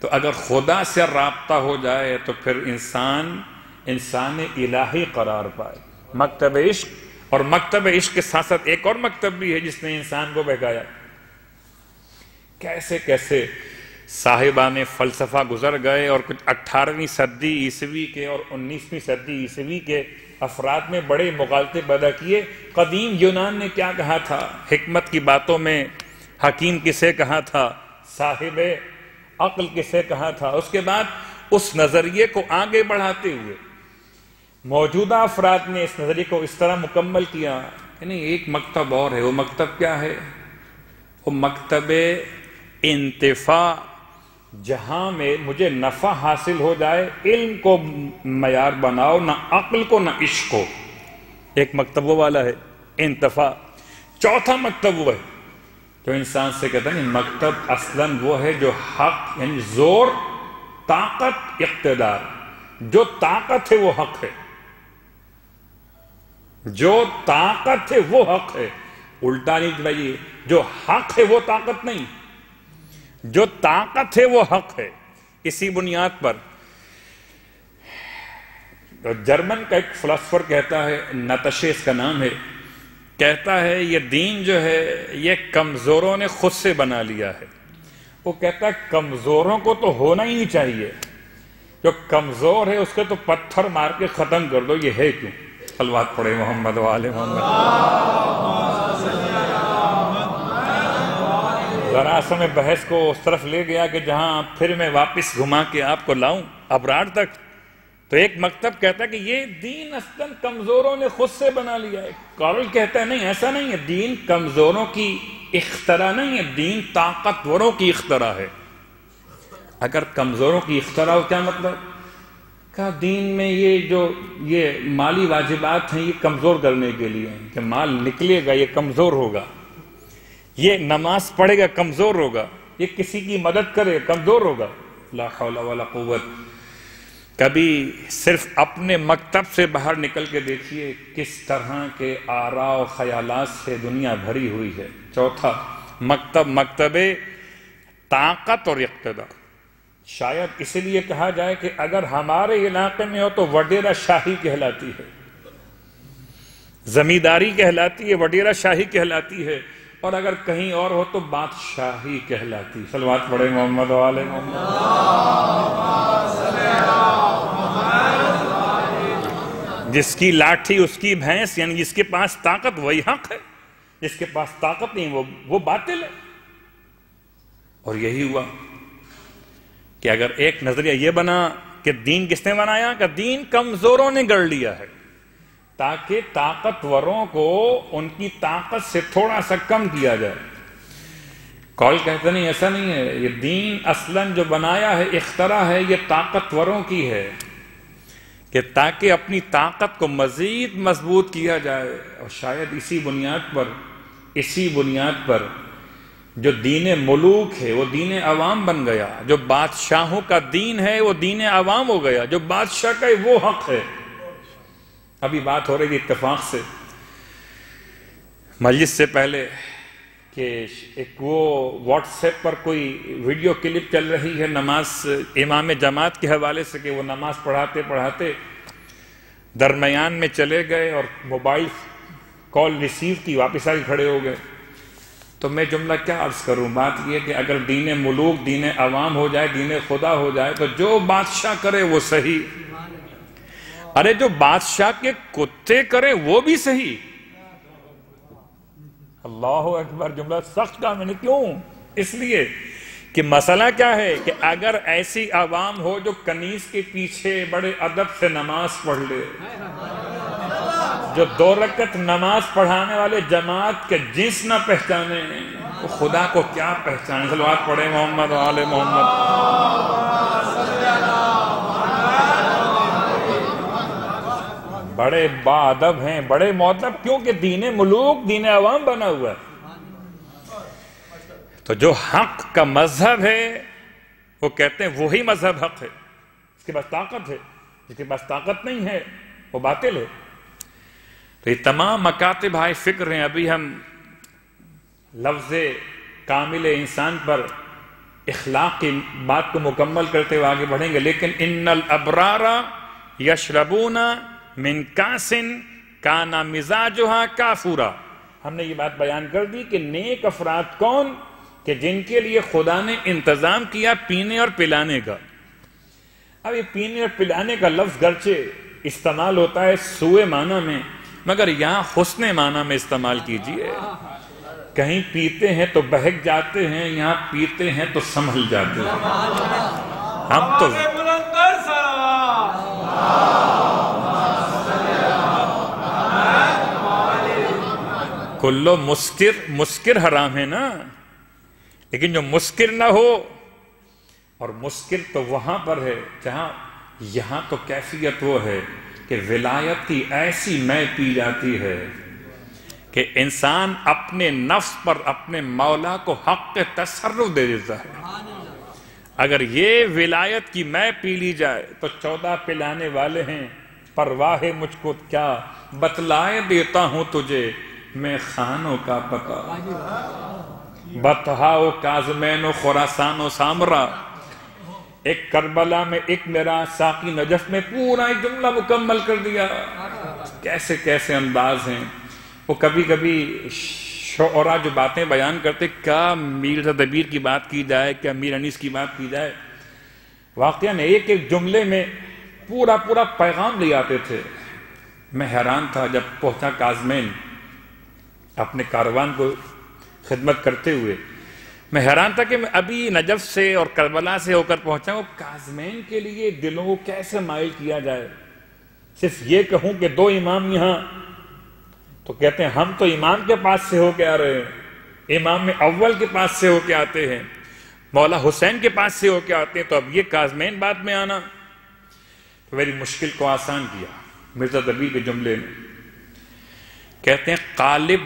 تو اگر خدا سے رابطہ ہو جائے تو پھر انسان الہی قرار پائے۔ مکتب عشق، اور مکتب عشق کے ساتھ ساتھ ایک اور مکتب بھی ہے جس نے انسان کو بہکایا۔ کیسے کیسے صاحبان فلسفہ گزر گئے، اور کچھ 18ویں صدی عیسوی کے اور 19ویں صدی عیسوی کے افراد میں بڑے مغالطے پیدا کیے۔ قدیم یونان نے کیا کہا تھا؟ حکمت کی باتوں میں حکیم کسے کہا تھا؟ صاحب عقل کسے کہا تھا؟ اس کے بعد اس نظریے کو آگے بڑھاتے ہوئے موجودہ افراد نے اس نظریے کو اس طرح مکمل کیا کہ نہیں، ایک مکتب اور ہے۔ وہ مکتب کیا ہے؟ وہ مکتب انتفاع، جہاں میں مجھے نفع حاصل ہو جائے۔ علم کو معیار بناؤ، نہ عقل کو نہ عشق کو۔ ایک مکتب وہ والا ہے انتفاع۔ چوتھا مکتب وہ ہے جو انسان سے کہتا ہے مکتب اصلاً وہ ہے جو حق، یعنی زور، طاقت، اقتدار۔ جو طاقت ہے وہ حق ہے، جو طاقت ہے وہ حق ہے۔ الٹا نہیں چاہیے، جو حق ہے وہ طاقت نہیں، جو طاقت ہے وہ حق ہے۔ اسی بنیاد پر جرمن کا ایک فلسفر کہتا ہے، نتشے اس کا نام ہے، کہتا ہے یہ دین جو ہے یہ کمزوروں نے خود سے بنا لیا ہے۔ وہ کہتا ہے کمزوروں کو تو ہونا ہی نہیں چاہیے، جو کمزور ہے اس کے تو پتھر مار کے ختم کر دو۔ یہ ہے کیوں؟ صلوات پڑھے محمد و آل محمد۔ ذرا سا میں بحث کو اس طرف لے گیا کہ جہاں پھر میں واپس گھما کے آپ کو لاؤں ابرار تک، تو ایک مکتب کہتا ہے کہ یہ دین اصلاً کمزوروں نے خود سے بنا لیا ہے۔ کارل کہتا ہے نہیں، ایسا نہیں ہے، دین کمزوروں کی اختراع نہیں ہے، دین طاقتوروں کی اختراع ہے۔ اگر کمزوروں کی اختراع ہو کیا مطلب؟ کہ دین میں یہ مالی واجبات ہیں، یہ کمزور کرنے کے لیے ہیں کہ مال نکلے گا یہ کمزور ہوگا، یہ نماز پڑھے گا کمزور ہوگا، یہ کسی کی مدد کرے کمزور ہوگا۔ لا حول ولا قوت۔ کبھی صرف اپنے مکتب سے باہر نکل کے دیکھیے کس طرح کے آراء و خیالات سے دنیا بھری ہوئی ہے۔ چوتھا مکتب طاقت اور اقتدار۔ شاید اس لیے کہا جائے کہ اگر ہمارے علاقے میں ہو تو وڈیرہ شاہی کہلاتی ہے، زمینداری کہلاتی ہے، وڈیرہ شاہی کہلاتی ہے، اور اگر کہیں اور ہو تو بادشاہی کہلاتی۔ صلوات پڑھے محمد و آل محمد۔ جس کی لاٹھی اس کی بھینس، یعنی جس کے پاس طاقت وہی حق ہے، جس کے پاس طاقت نہیں وہ باطل ہے۔ اور یہی ہوا کہ اگر ایک نظریہ یہ بنا کہ دین کس نے بنایا، کہ دین کمزوروں نے گڑھ لیا ہے تاکہ طاقتوروں کو ان کی طاقت سے تھوڑا سا کم کیا جائے۔ کال کہتے نہیں، ایسا نہیں ہے، یہ دین اصلاً جو بنایا ہے، اختراع ہے، یہ طاقتوروں کی ہے کہ تاکہ اپنی طاقت کو مزید مضبوط کیا جائے۔ اور شاید اسی بنیاد پر جو دین ملوک ہے وہ دین عوام بن گیا، جو بادشاہوں کا دین ہے وہ دین عوام ہو گیا، جو بادشاہ کا ہے وہ حق ہے۔ ابھی بات ہو رہی تھی اتفاق سے مجلس سے پہلے کہ ایک وہ واٹس ایپ پر کوئی ویڈیو کلپ چل رہی ہے نماز امام جماعت کے حوالے سے، کہ وہ نماز پڑھاتے پڑھاتے درمیان میں چلے گئے اور موبائل کال ریسیو کی، واپس آ کے کھڑے ہو گئے۔ تو میں جملہ کیا عرض کروں؟ بات یہ کہ اگر دین ملوک دین عوام ہو جائے، دین خدا ہو جائے، تو جو بادشاہ کرے وہ صحیح، ارے جو بادشاہ کے کتے کرے وہ بھی صحیح۔ اللہ اکبر، جملہ سخت کا میں نے کیوں؟ اس لیے کہ مسئلہ کیا ہے کہ اگر ایسی عوام ہو جو کنیز کے پیچھے بڑے ادب سے نماز پڑھ لے، جو 2 رکعت نماز پڑھانے والے جماعت کے جنس نہ پہچانے، وہ خدا کو کیا پہچانے؟ صلوات پڑھے محمد و آل محمد۔ بڑے با ادب ہیں، بڑے مؤدب، کیونکہ دین ملوک دین عوام بنا ہوا ہے۔ تو جو حق کا مذہب ہے وہ کہتے ہیں وہی مذہب حق ہے، اس کے پاس طاقت ہے، جس کے پاس طاقت نہیں ہے وہ باطل ہے۔ تو یہ تمام مکاتب ہائے فکر ہیں۔ ابھی ہم لفظ کامل انسان پر اخلاق کی بات کو مکمل کرتے ہوئے آگے بڑھیں گے، لیکن ان الابرار یشربون من کاس کان مزاجھا کافورا، ہم نے یہ بات بیان کر دی کہ نیک افراد کون، کہ جن کے لیے خدا نے انتظام کیا پینے اور پلانے کا۔ اب یہ پینے اور پلانے کا لفظ گرچہ استعمال ہوتا ہے سوء معنی میں، مگر یہاں حسن معنی میں استعمال کیجئے۔ کہیں پیتے ہیں تو بہک جاتے ہیں، یہاں پیتے ہیں تو سنبھل جاتے ہیں۔ ہم تو کلو مسکر حرام ہے نا، لیکن جو مسکر نہ ہو، اور مسکر تو وہاں پر ہے جہاں، یہاں تو کیفیت وہ ہے کہ ولایت کی ایسی میں پی جاتی ہے کہ انسان اپنے نفس پر اپنے مولا کو حق کے تصرف دے دیتا ہے۔ اگر یہ ولایت کی میں پی لی جائے تو 14 پلانے والے ہیں، پرواہ مجھ کو کیا، بتلائے دیتا ہوں تجھے میں خانوں کا پتہ، بطحا و کاظمین و خراسان و سامرا، ایک کربلا میں ایک میرا ساقی نجف میں پورا ایک جملہ مکمل کر دیا۔ کیسے کیسے انداز ہیں وہ، کبھی کبھی شعراء جو باتیں بیان کرتے، کیا میر دبیر کی بات کی جائے، کیا میر انیس کی بات کی جائے، واقعاً ایک ایک جملے میں پورا پورا پیغام لے آتے تھے۔ میں حیران تھا جب پہنچا کاظمین اپنے کاروان کو خدمت کرتے ہوئے، میں حیران تھا کہ میں ابھی نجف سے اور کربلا سے ہو کر پہنچا ہوں، کاظمین کے لیے دلوں کو کیسے مائل کیا جائے۔ صرف یہ کہوں کہ 2 امام یہاں، تو کہتے ہیں ہم تو امام کے پاس سے ہو کے آ رہے ہیں، امام اول کے پاس سے ہو کے آتے ہیں، مولا حسین کے پاس سے ہو کے آتے ہیں، تو اب یہ کاظمین بات میں آنا تو میری مشکل کو آسان کیا۔ مرزا دبیر کے جملے میں کہتے ہیں قالب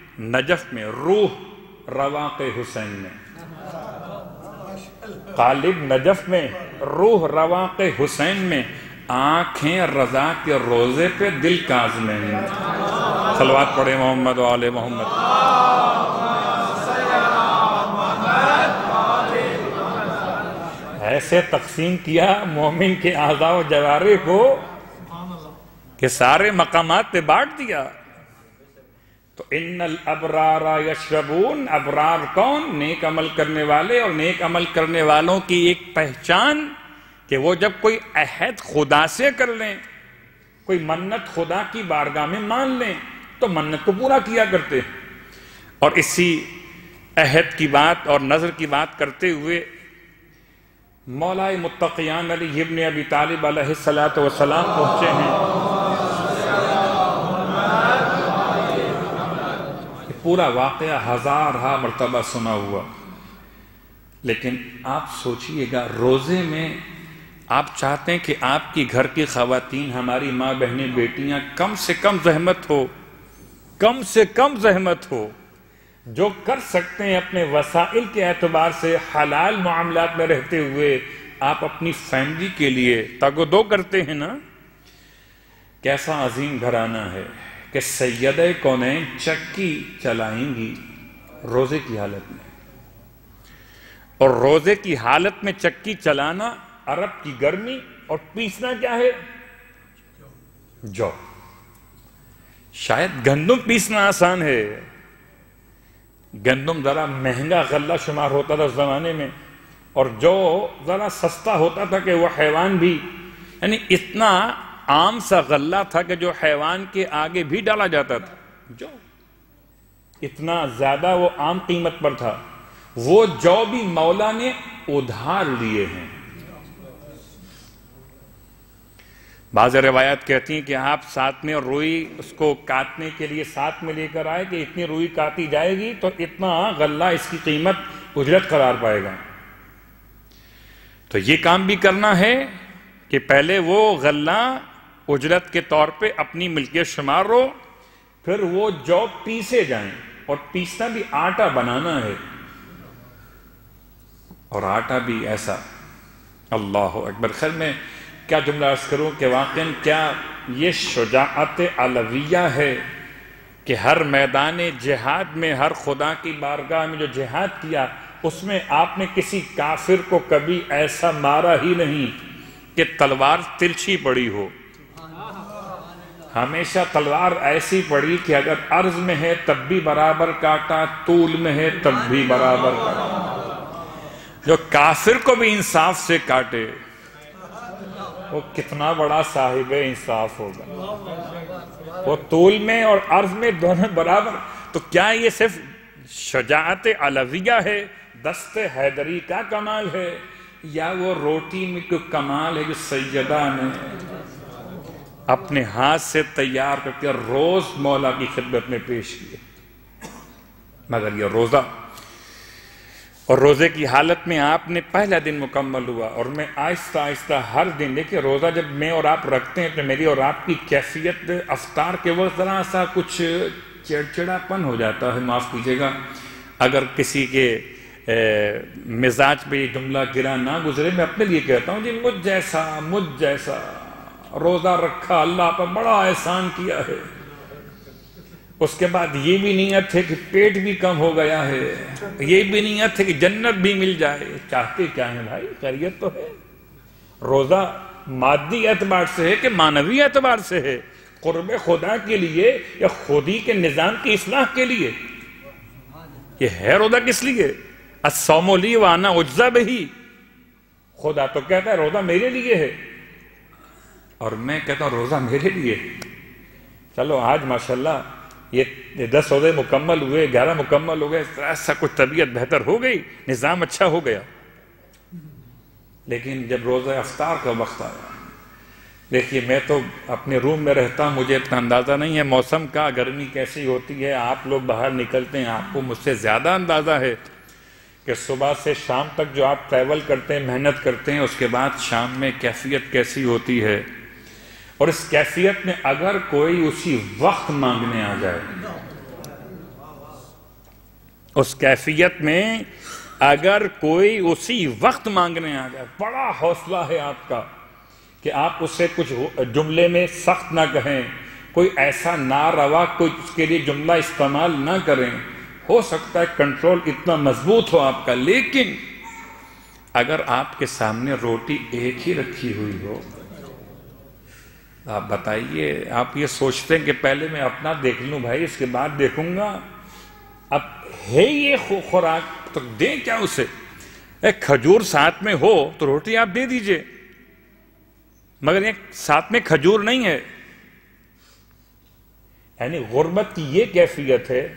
نجف میں روح رواق حسین میں، قالب نجف میں روح رواق حسین میں، آنکھیں رضا کے روزے پہ دل کاظمین میں۔ صلوات پڑھے محمد و آل محمد۔ ایسے تقسیم کیا مومن کے اعضاء و جوارح کو کہ سارے مقامات پہ بانٹ دیا۔ تو ان الابرار یشربون، ابرار کون؟ نیک عمل کرنے والے، اور نیک عمل کرنے والوں کی ایک پہچان کہ وہ جب کوئی عہد خدا سے کر لیں، کوئی منت خدا کی بارگاہ میں مان لیں تو منت کو پورا کیا کرتے ہیں۔ اور اسی عہد کی بات اور نظر کی بات کرتے ہوئے مولا متقیان علی ابن ابی طالب علیہ السلام پہنچے ہیں۔ پورا واقعہ ہزارہا مرتبہ سنا ہوا، لیکن آپ سوچئے گا روزے میں آپ چاہتے ہیں کہ آپ کی گھر کی خواتین، ہماری ماں بہنیں بیٹیاں کم سے کم زحمت ہو، جو کر سکتے ہیں اپنے وسائل کے اعتبار سے حلال معاملات میں رہتے ہوئے آپ اپنی فیملی کے لیے تگ و دو کرتے ہیں نا۔ کیسا عظیم گھرانہ ہے کہ سیدہ کونین چکی چلائیں گی روزے کی حالت میں، اور روزے کی حالت میں چکی چلانا عرب کی گرمی، اور پیسنا کیا ہے؟ جو۔ شاید گندم پیسنا آسان ہے، گندم ذرا مہنگا غلہ شمار ہوتا تھا اس زمانے میں، اور جو ذرا سستا ہوتا تھا کہ وہ حیوان بھی، یعنی اتنا عام سا غلہ تھا کہ جو حیوان کے آگے بھی ڈالا جاتا تھا، جو اتنا زیادہ وہ عام قیمت پر تھا، وہ جو بھی مولا نے ادھار لیے ہیں۔ بعض روایات کہتی ہیں کہ آپ ساتھ میں روئی اس کو کاٹنے کے لیے ساتھ میں لے کر آئے کہ اتنی روئی کاٹی جائے گی تو اتنا غلہ اس کی قیمت اجرت قرار پائے گا۔ تو یہ کام بھی کرنا ہے کہ پہلے وہ غلہ اجرت کے طور پہ اپنی ملکیت شمار ہو، پھر وہ جو پیسے جائیں، اور پیسنا بھی آٹا بنانا ہے، اور آٹا بھی ایسا، اللہ اکبر۔ خیر میں کیا جملہ عرض کروں کہ واقعاً کیا یہ شجاعت علویہ ہے کہ ہر میدان جہاد میں، ہر خدا کی بارگاہ میں جو جہاد کیا، اس میں آپ نے کسی کافر کو کبھی ایسا مارا ہی نہیں کہ تلوار ترچھی پڑی ہو۔ ہمیشہ تلوار ایسی پڑی کہ اگر عرض میں ہے تب بھی برابر کاٹا، طول میں ہے تب بھی برابر کاٹا، جو کافر کو بھی انصاف سے کاٹے۔ وہ کتنا بڑا صاحب انصاف ہوگا. وہ طول میں اور عرض میں دونوں برابر. تو کیا یہ صرف شجاعت علویہ ہے، دست حیدری کا کمال ہے، یا وہ روٹی میں کوئی کمال ہے جو سیدہ نے اپنے ہاتھ سے تیار کر کے روز مولا کی خدمت میں پیش کیے؟ مگر یہ روزہ، اور روزے کی حالت میں آپ نے پہلا دن مکمل ہوا، اور میں آہستہ آہستہ ہر دن، دیکھیں روزہ جب میں اور آپ رکھتے ہیں تو میری اور آپ کی کیفیت افطار کے وقت ذرا سا کچھ چڑچڑا پن ہو جاتا ہے، معاف کیجیے گا. اگر کسی کے مزاج پہ یہ جملہ گرا نہ گزرے، میں اپنے لیے کہتا ہوں جی مجھ جیسا روزہ رکھا، اللہ پر بڑا احسان کیا ہے. اس کے بعد یہ بھی نیت ہے کہ پیٹ بھی کم ہو گیا ہے، یہ بھی نیت ہے کہ جنت بھی مل جائے. چاہتے کیا ہے بھائی؟ خیریت تو ہے. روزہ مادی اعتبار سے ہے کہ معنوی اعتبار سے ہے؟ قرب خدا کے لیے یا خودی کے نظام کی اصلاح کے لیے؟ یہ ہے روزہ کس لیے؟ الصوم لی وانا اجزی بہ. خدا تو کہتا ہے روزہ میرے لیے ہے، اور میں کہتا ہوں روزہ میرے لیے. چلو آج ماشاءاللہ یہ 10 روزے مکمل ہوئے، 11 مکمل ہو گئے، ایسا کچھ طبیعت بہتر ہو گئی، نظام اچھا ہو گیا. لیکن جب روزہ افطار کا وقت آیا، دیکھیے میں تو اپنے روم میں رہتا ہوں، مجھے اتنا اندازہ نہیں ہے موسم کا، گرمی کیسی ہوتی ہے. آپ لوگ باہر نکلتے ہیں، آپ کو مجھ سے زیادہ اندازہ ہے کہ صبح سے شام تک جو آپ ٹریول کرتے ہیں، محنت کرتے ہیں، اس کے بعد شام میں کیفیت کیسی ہوتی ہے. اور اس کیفیت میں اگر کوئی اسی وقت مانگنے آ جائے، اس کیفیت میں اگر کوئی اسی وقت مانگنے آ جائے، بڑا حوصلہ ہے آپ کا کہ آپ اسے کچھ جملے میں سخت نہ کہیں، کوئی ایسا ناروا کوئی اس کے لیے جملہ استعمال نہ کریں. ہو سکتا ہے کنٹرول اتنا مضبوط ہو آپ کا، لیکن اگر آپ کے سامنے روٹی ایک ہی رکھی ہوئی ہو، آپ بتائیے، آپ یہ سوچتے ہیں کہ پہلے میں اپنا دیکھ لوں بھائی، اس کے بعد دیکھوں گا. اب ہے یہ خوراک تو دیں کیا اسے؟ ایک کھجور ساتھ میں ہو تو روٹی آپ دے دیجئے، مگر یہ ساتھ میں کھجور نہیں ہے. یعنی غربت کی یہ کیفیت ہے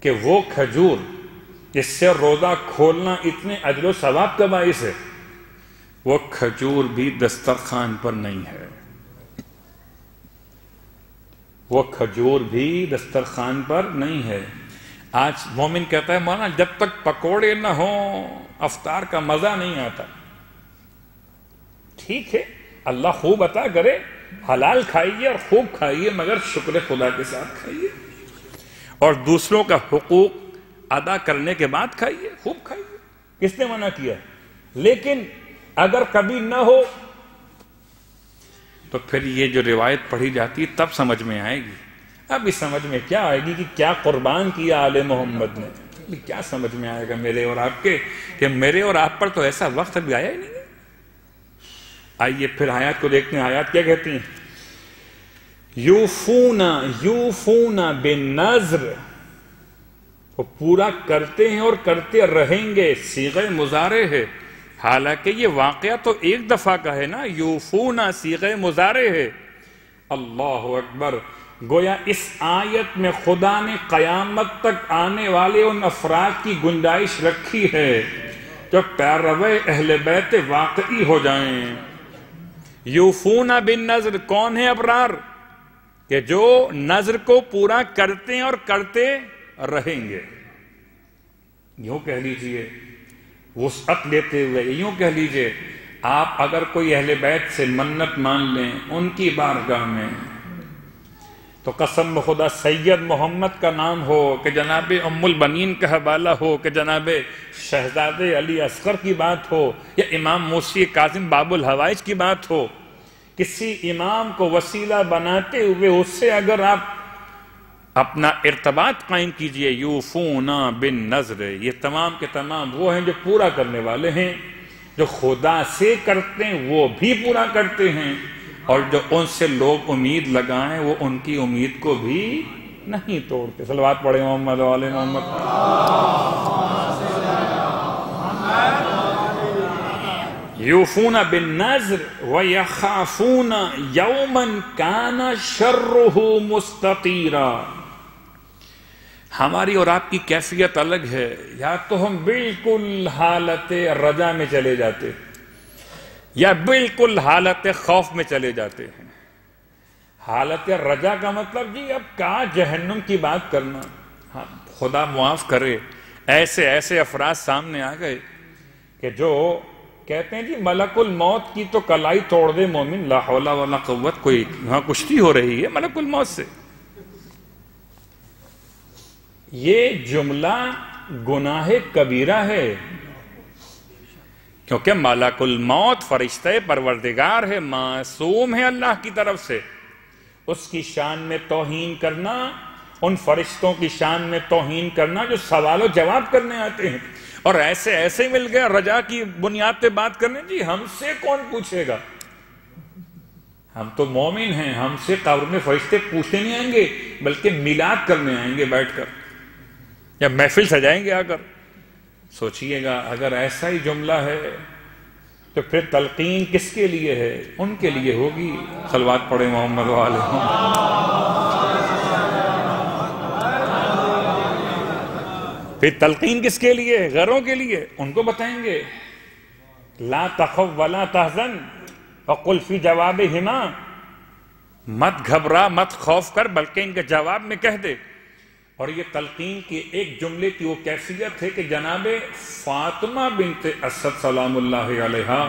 کہ وہ کھجور جس سے روزہ کھولنا اتنے اجر و ثواب کا باعث ہے، وہ کھجور بھی دسترخوان پر نہیں ہے. وہ کھجور بھی دسترخوان پر نہیں ہے. آج مومن کہتا ہے مولانا جب تک پکوڑے نہ ہوں افطار کا مزہ نہیں آتا. ٹھیک ہے، اللہ خوب عطا کرے، حلال کھائیے اور خوب کھائیے، مگر شکر خدا کے ساتھ کھائیے، اور دوسروں کا حقوق ادا کرنے کے بعد کھائیے، خوب کھائیے. کس نے منع کیا؟ لیکن اگر کبھی نہ ہو تو پھر یہ جو روایت پڑھی جاتی ہے تب سمجھ میں آئے گی. اب اس سمجھ میں کیا آئے گی کہ کیا قربان کیا آل محمد نے؟ کیا سمجھ میں آئے گا میرے اور آپ کے کہ میرے اور آپ پر تو ایسا وقت ابھی آیا ہی نہیں ہے. آئیے پھر آیات کو دیکھتے ہیں. آیات کیا کہتی ہیں؟ یوفون بالنذر، وہ پورا کرتے ہیں اور کرتے رہیں گے. صیغہ مضارع ہے، حالانکہ یہ واقعہ تو ایک دفعہ کا ہے نا. یوفون صیغہ مضارع ہے. اللہ اکبر. گویا اس آیت میں خدا نے قیامت تک آنے والے ان افراد کی گنجائش رکھی ہے جو پیرو اہل بیت واقعی ہو جائیں. یوفون بالنذر، کون ہے ابرار؟ کہ جو نذر کو پورا کرتے ہیں اور کرتے رہیں گے. یوں کہہ لیجئے، وسعت لیتے ہوئے یوں کہہ لیجئے، آپ اگر کوئی اہل بیت سے منت مان لیں ان کی بارگاہ میں، تو قسم خدا سید محمد کا نام ہو، کہ جناب ام البنین کا حوالہ ہو، کہ جناب شہزادے علی اصغر کی بات ہو، یا امام موسی کاظم باب الحوائج کی بات ہو، کسی امام کو وسیلہ بناتے ہوئے اس سے اگر آپ اپنا ارتباط قائم کیجئے. یوفون بالنذر، یہ تمام کے تمام وہ ہیں جو پورا کرنے والے ہیں. جو خدا سے کرتے ہیں وہ بھی پورا کرتے ہیں، اور جو ان سے لوگ امید لگائیں وہ ان کی امید کو بھی نہیں توڑتے. صلوات پڑھیں محمد و آل محمد. یوفون بالنذر ویخافون یوما کان شرہ مستطیرا. ہماری اور آپ کی کیفیت الگ ہے. یا تو ہم بالکل حالت رجا میں چلے جاتے یا بالکل حالت خوف میں چلے جاتے ہیں. حالت رجا کا مطلب جی اب کہاں جہنم کی بات کرنا. ہاں خدا معاف کرے ایسے ایسے افراد سامنے آ گئے کہ جو کہتے ہیں جی ملک الموت کی تو کلائی توڑ دے مومن، لا حول ولا قوت. کوئی وہاں کشتی ہو رہی ہے ملک الموت سے. یہ جملہ گناہ کبیرہ ہے، کیونکہ ملک الموت فرشتہ پروردگار ہے، معصوم ہے اللہ کی طرف سے. اس کی شان میں توہین کرنا، ان فرشتوں کی شان میں توہین کرنا جو سوال و جواب کرنے آتے ہیں، اور ایسے ایسے مل گیا رجا کی بنیاد پہ بات کرنے. جی ہم سے کون پوچھے گا، ہم تو مومن ہیں، ہم سے قبر میں فرشتے پوچھنے نہیں آئیں گے بلکہ میلاد کرنے آئیں گے بیٹھ کر، یا محفل سجائیں گے آ کر. سوچئے گا اگر ایسا ہی جملہ ہے تو پھر تلقین کس کے لیے ہے؟ ان کے لیے ہوگی. صلوات پڑھیں محمد و آلہ محمد. پھر تلقین کس کے لیے؟ غیروں کے لیے. ان کو بتائیں گے لا تخف ولا تحزن وقل فی جوابہما، مت گھبرا مت خوف کر بلکہ ان کے جواب میں کہہ دے. اور یہ تلقین کے ایک جملے کی وہ کیفیت ہے کہ جناب فاطمہ بنت اسد سلام اللہ علیہا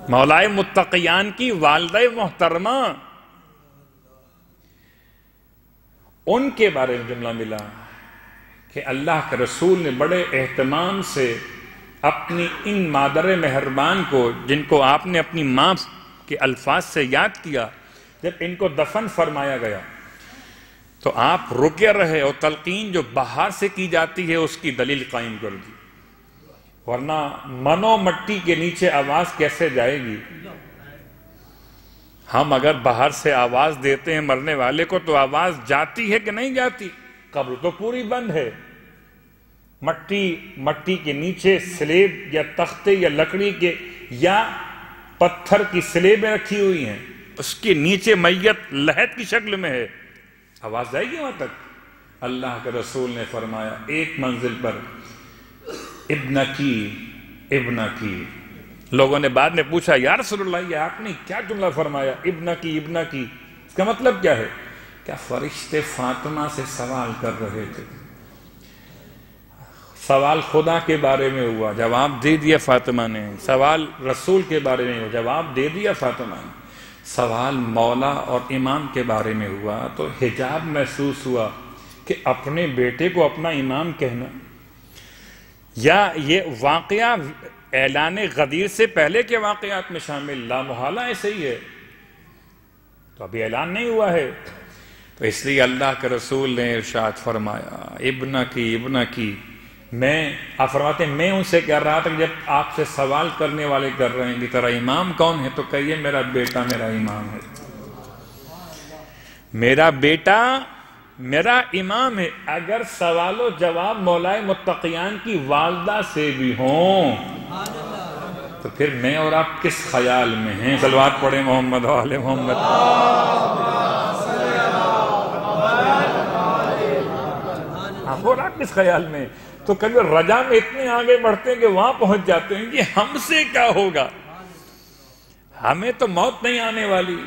مولائے متقیان کی والدہ محترمہ، ان کے بارے میں جملہ ملا کہ اللہ کے رسول نے بڑے اہتمام سے اپنی ان مادر مہربان کو، جن کو آپ نے اپنی ماں کے الفاظ سے یاد کیا، جب ان کو دفن فرمایا گیا تو آپ رکے رہے اور تلقین جو باہر سے کی جاتی ہے اس کی دلیل قائم کر دی. ورنہ منو مٹی کے نیچے آواز کیسے جائے گی؟ ہم اگر باہر سے آواز دیتے ہیں مرنے والے کو تو آواز جاتی ہے کہ نہیں جاتی؟ قبر تو پوری بند ہے. مٹی کے نیچے سلیب یا تختے یا لکڑی کے یا پتھر کی سلیبیں رکھی ہوئی ہیں، اس کے نیچے میت لحد کی شکل میں ہے، آواز جائے گی وہاں تک؟ اللہ کے رسول نے فرمایا ایک منزل پر ابن کی. لوگوں نے بعد میں پوچھا یا رسول اللہ یہ آپ نے کیا جملہ فرمایا ابن کی؟ اس کا مطلب کیا ہے؟ کیا فرشتے فاطمہ سے سوال کر رہے تھے؟ سوال خدا کے بارے میں ہوا، جواب دے دیا فاطمہ نے. سوال رسول کے بارے میں ہوا، جواب دے دیا فاطمہ نے. سوال مولا اور امام کے بارے میں ہوا تو حجاب محسوس ہوا کہ اپنے بیٹے کو اپنا امام کہنا، یا یہ واقعہ اعلان غدیر سے پہلے کے واقعات میں شامل، لا محالہ ایسے ہی ہے، تو ابھی اعلان نہیں ہوا ہے. تو اس لیے اللہ کے رسول نے ارشاد فرمایا ابن کی. آپ فرماتے ہیں میں ان سے کہہ رہا تھا کہ جب آپ سے سوال کرنے والے کر رہے ہیں کہ تیرا امام کون ہے تو کہیے میرا بیٹا میرا امام ہے. میرا بیٹا میرا امام ہے. اگر سوال و جواب مولائے متقیان کی والدہ سے بھی ہوں تو پھر میں اور آپ کس خیال میں ہیں؟ صلوات پڑھیں محمد و آل محمد. اور آپ کس خیال میں؟ تو کبھی رجا میں اتنے آگے بڑھتے ہیں کہ وہاں پہنچ جاتے ہیں کہ ہم سے کیا ہوگا، ہمیں تو موت نہیں آنے والی،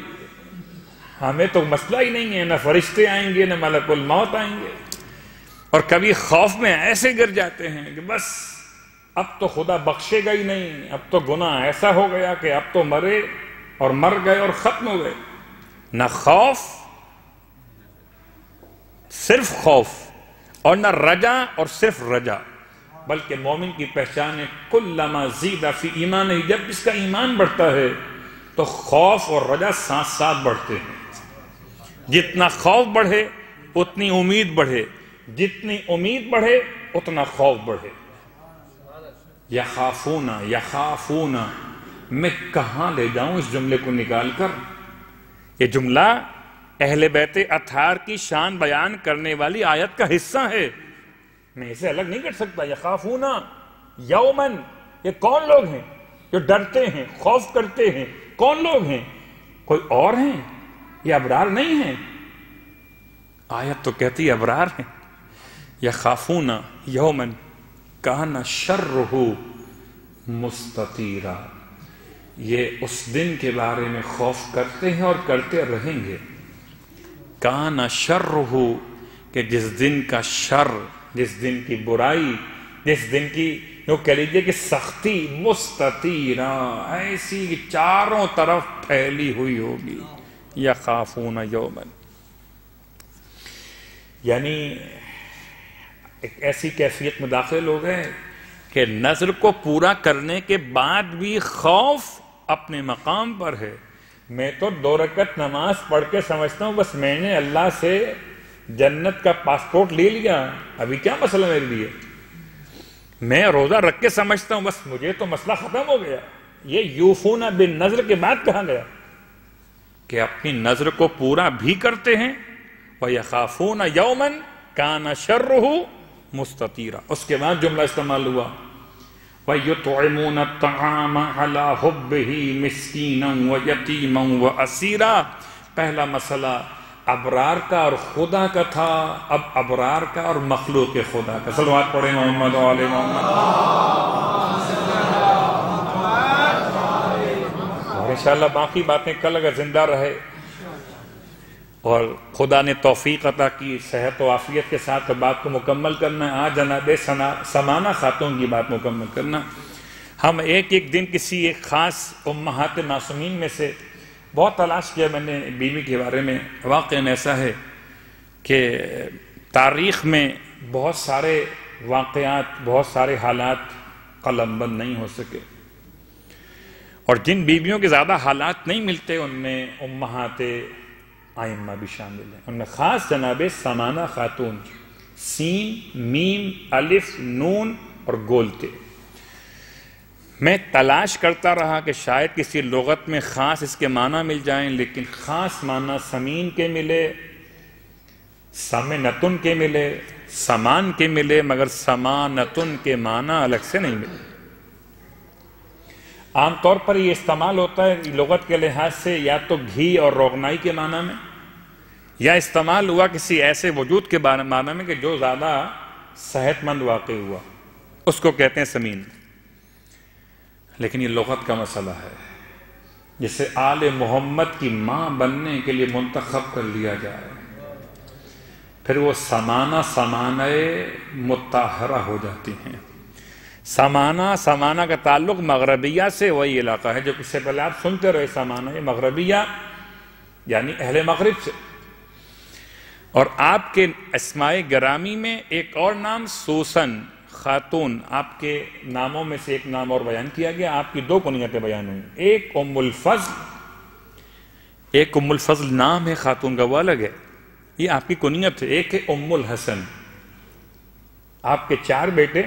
ہمیں تو مسئلہ ہی نہیں ہے، نہ فرشتے آئیں گے نہ ملک الموت آئیں گے. اور کبھی خوف میں ایسے گر جاتے ہیں کہ بس اب تو خدا بخشے گا ہی نہیں، اب تو گناہ ایسا ہو گیا کہ اب تو مرے اور مر گئے اور ختم ہو گئے. نہ خوف، صرف خوف، اور نہ رجا اور صرف رجا، بلکہ مومن کی پہچان ہے کلما زید فی ایمان، جب اس کا ایمان بڑھتا ہے تو خوف اور رجا ساتھ ساتھ بڑھتے ہیں. جتنا خوف بڑھے اتنی امید بڑھے، جتنی امید بڑھے اتنا خوف بڑھے. یخافون، میں کہاں لے جاؤں اس جملے کو نکال کر؟ یہ جملہ اہل بیت اطہار کی شان بیان کرنے والی آیت کا حصہ ہے. میں اسے الگ نہیں کر سکتا. یخافون یومن، یہ کون لوگ ہیں جو ڈرتے ہیں، خوف کرتے ہیں؟ کون لوگ ہیں؟ کوئی اور ہیں؟ یہ ابرار نہیں ہیں. آیت تو کہتی ابرار ہیں. یخافون یومن کان شرہ مستطیرا، یہ اس دن کے بارے میں خوف کرتے ہیں اور کرتے رہیں گے. کان شرہ، کہ جس دن کا شر، جس دن کی برائی، جس دن کی جو کہہ لیجیے کہ سختی، مستطیرا، ایسی کہ چاروں طرف پھیلی ہوئی ہوگی. یخافون یومن، یعنی ایک ایسی کیفیت میں داخل ہو گئے کہ نظر کو پورا کرنے کے بعد بھی خوف اپنے مقام پر ہے. میں تو 2 رکعت نماز پڑھ کے سمجھتا ہوں بس میں نے اللہ سے جنت کا پاسپورٹ لے لیا، ابھی کیا مسئلہ میرے لیے. میں روزہ رکھ کے سمجھتا ہوں بس مجھے تو مسئلہ ختم ہو گیا. یہ یوفون بالنذر کے بعد کہا گیا کہ اپنی نظر کو پورا بھی کرتے ہیں. وَيَخَافُونَ يَوْمًا كَانَ شَرُّهُ مستطیرا. اس کے بعد جملہ استعمال ہوا وَيُطْعِمُونَ الطَّعَامَ عَلَى حُبِّهِ مِسْكِينًا وَيَتِيمًا وَأَسِيرًا. پہلا مسئلہ ابرار کا اور خدا کا تھا، اب ابرار کا اور مخلوق خدا کا. صلوات پڑھیں محمد و آل محمد. اور انشاءاللہ باقی باتیں کل اگر زندہ رہے اور خدا نے توفیق عطا کی صحت و عافیت کے ساتھ بات کو مکمل کرنا ہے. آج جناب سمانہ خاتون کی بات مکمل کرنا. ہم ایک دن کسی ایک خاص امہات معصومین میں سے بہت تلاش کیا میں نے بیوی کے بارے میں. واقعاً ایسا ہے کہ تاریخ میں بہت سارے واقعات، بہت سارے حالات قلم بند نہیں ہو سکے، اور جن بیویوں کے زیادہ حالات نہیں ملتے ان میں امہات آئمہ بھی شامل ہیں. ان میں خاص جناب سمانہ خاتون، سین، میم، الف، نون اور گولتے. میں تلاش کرتا رہا کہ شاید کسی لغت میں خاص اس کے معنی مل جائیں، لیکن خاص معنی سمین کے ملے، سمنتن کے ملے، سمان کے ملے، مگر سمانتن کے معنی الگ سے نہیں ملے. عام طور پر یہ استعمال ہوتا ہے لغت کے لحاظ سے یا تو گھی اور روغنائی کے معنی میں، یا استعمال ہوا کسی ایسے وجود کے معنی میں کہ جو زیادہ صحت مند واقع ہوا، اس کو کہتے ہیں سمین. لیکن یہ لغت کا مسئلہ ہے. جسے آل محمد کی ماں بننے کے لیے منتخب کر لیا جائے پھر وہ سمانہ مطہرہ ہو جاتی ہیں. سمانہ کا تعلق مغربیہ سے، وہی علاقہ ہے جو اس سے پہلے آپ سنتے رہے. سمانہ مغربیہ یعنی اہل مغرب سے. اور آپ کے اسماء گرامی میں ایک اور نام سوسن خاتون، آپ کے ناموں میں سے ایک نام اور بیان کیا گیا. آپ کی 2 کنیتیں بیان ہوئیں. ایک ام الفضل نام ہے خاتون کا، وہ الگ ہے، یہ آپ کی کنیت ہے. ایک ہے ام الحسن. آپ کے 4 بیٹے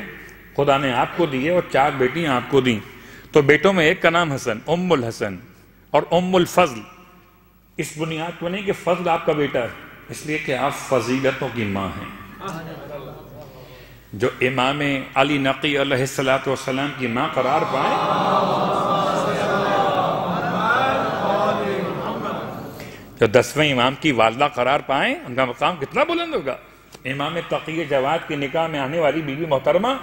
خدا نے آپ کو دیے اور 4 بیٹیاں آپ کو دیں، تو بیٹوں میں ایک کا نام حسن، ام الحسن. اور ام الفضل اس بنیاد پر نہیں کہ فضل آپ کا بیٹا ہے، اس لیے کہ آپ فضیلتوں کی ماں ہیں. جو امام علی نقی علیہ السلام کی ماں قرار پائیں، جو 10ویں امام کی والدہ قرار پائیں، ان کا مقام کتنا بلند ہوگا. امام تقی جواد کے نکاح میں آنے والی بیوی محترمہ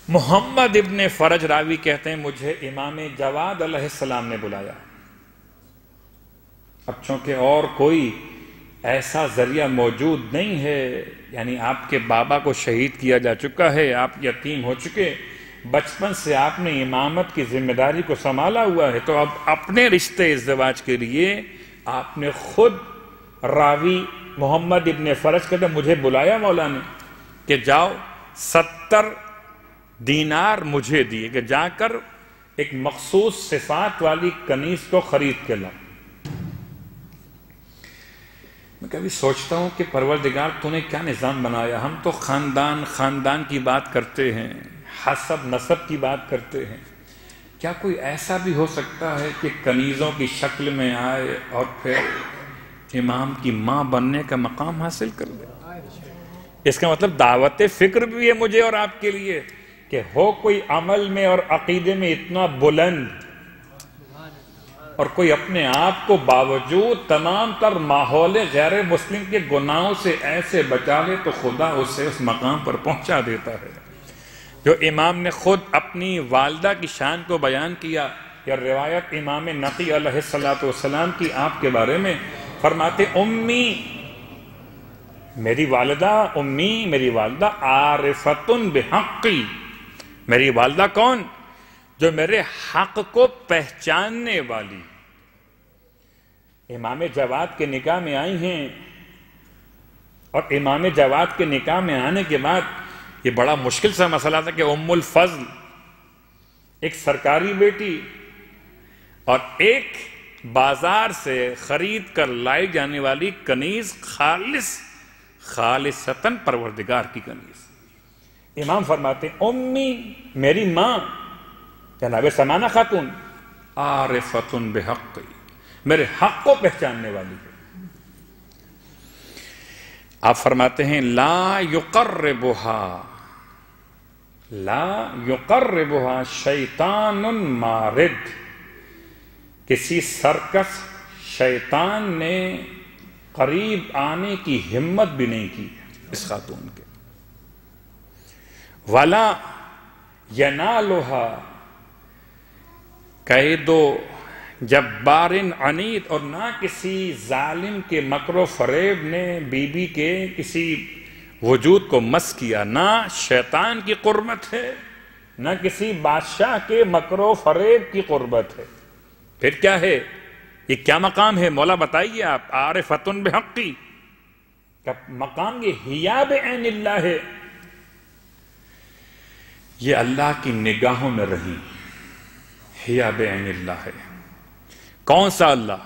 محمد ابن فرج راوی کہتے ہیں مجھے امام جواد علیہ السلام نے بلایا. اب چونکہ اور کوئی ایسا ذریعہ موجود نہیں ہے، یعنی آپ کے بابا کو شہید کیا جا چکا ہے، آپ یتیم ہو چکے، بچپن سے آپ نے امامت کی ذمہ داری کو سنبھالا ہوا ہے، تو اب اپنے رشتے ازدواج کے لیے آپ نے خود راوی محمد ابن فرج کہتے مجھے بلایا مولا نے کہ جاؤ 70 دینار مجھے دیے کہ جا کر ایک مخصوص صفات والی کنیز کو خرید کے لاؤ. میں کبھی سوچتا ہوں کہ پروردگار تو نے کیا نظام بنایا. ہم تو خاندان کی بات کرتے ہیں، حسب نسب کی بات کرتے ہیں. کیا کوئی ایسا بھی ہو سکتا ہے کہ کنیزوں کی شکل میں آئے اور پھر امام کی ماں بننے کا مقام حاصل کر لے؟ اس کا مطلب دعوت فکر بھی ہے مجھے اور آپ کے لیے کہ ہو کوئی عمل میں اور عقیدے میں اتنا بلند اور کوئی اپنے آپ کو باوجود تمام تر ماحول غیر مسلم کے گناہوں سے ایسے بچا لے تو خدا اسے اس مقام پر پہنچا دیتا ہے. جو امام نے خود اپنی والدہ کی شان کو بیان کیا، یا روایت امام نقی علیہ السلام کی آپ کے بارے میں فرماتے امی، میری والدہ عارفتن بحقی، میری والدہ کون؟ جو میرے حق کو پہچاننے والی. امام جواد کے نکاح میں آئی ہیں، اور امام جواد کے نکاح میں آنے کے بعد یہ بڑا مشکل سا مسئلہ تھا کہ ام الفضل ایک سرکاری بیٹی اور ایک بازار سے خرید کر لائی جانے والی کنیز خالصتاً پروردگار کی کنیز. امام فرماتے ہیں امی، میری ماں جناب سمانہ خاتون عارفتن بحقی، میرے حق کو پہچاننے والی ہے. آپ فرماتے ہیں لا یقربها شیطان مارد، کسی سرکش شیطان نے قریب آنے کی ہمت بھی نہیں کی اس خاتون کے. ولا ینالها کید جبار عنید، اور نہ کسی ظالم کے مکر و فریب نے بی بی کے کسی وجود کو مس کیا. نہ شیطان کی قربت ہے، نہ کسی بادشاہ کے مکر و فریب کی قربت ہے. پھر کیا ہے؟ یہ کیا مقام ہے؟ مولا بتائیے آپ. عارفتن بحقی کا مقام یہ حیا بعین اللہ ہے، یہ اللہ کی نگاہوں میں رہی، حیا بعین اللہ ہے. کون سا اللہ؟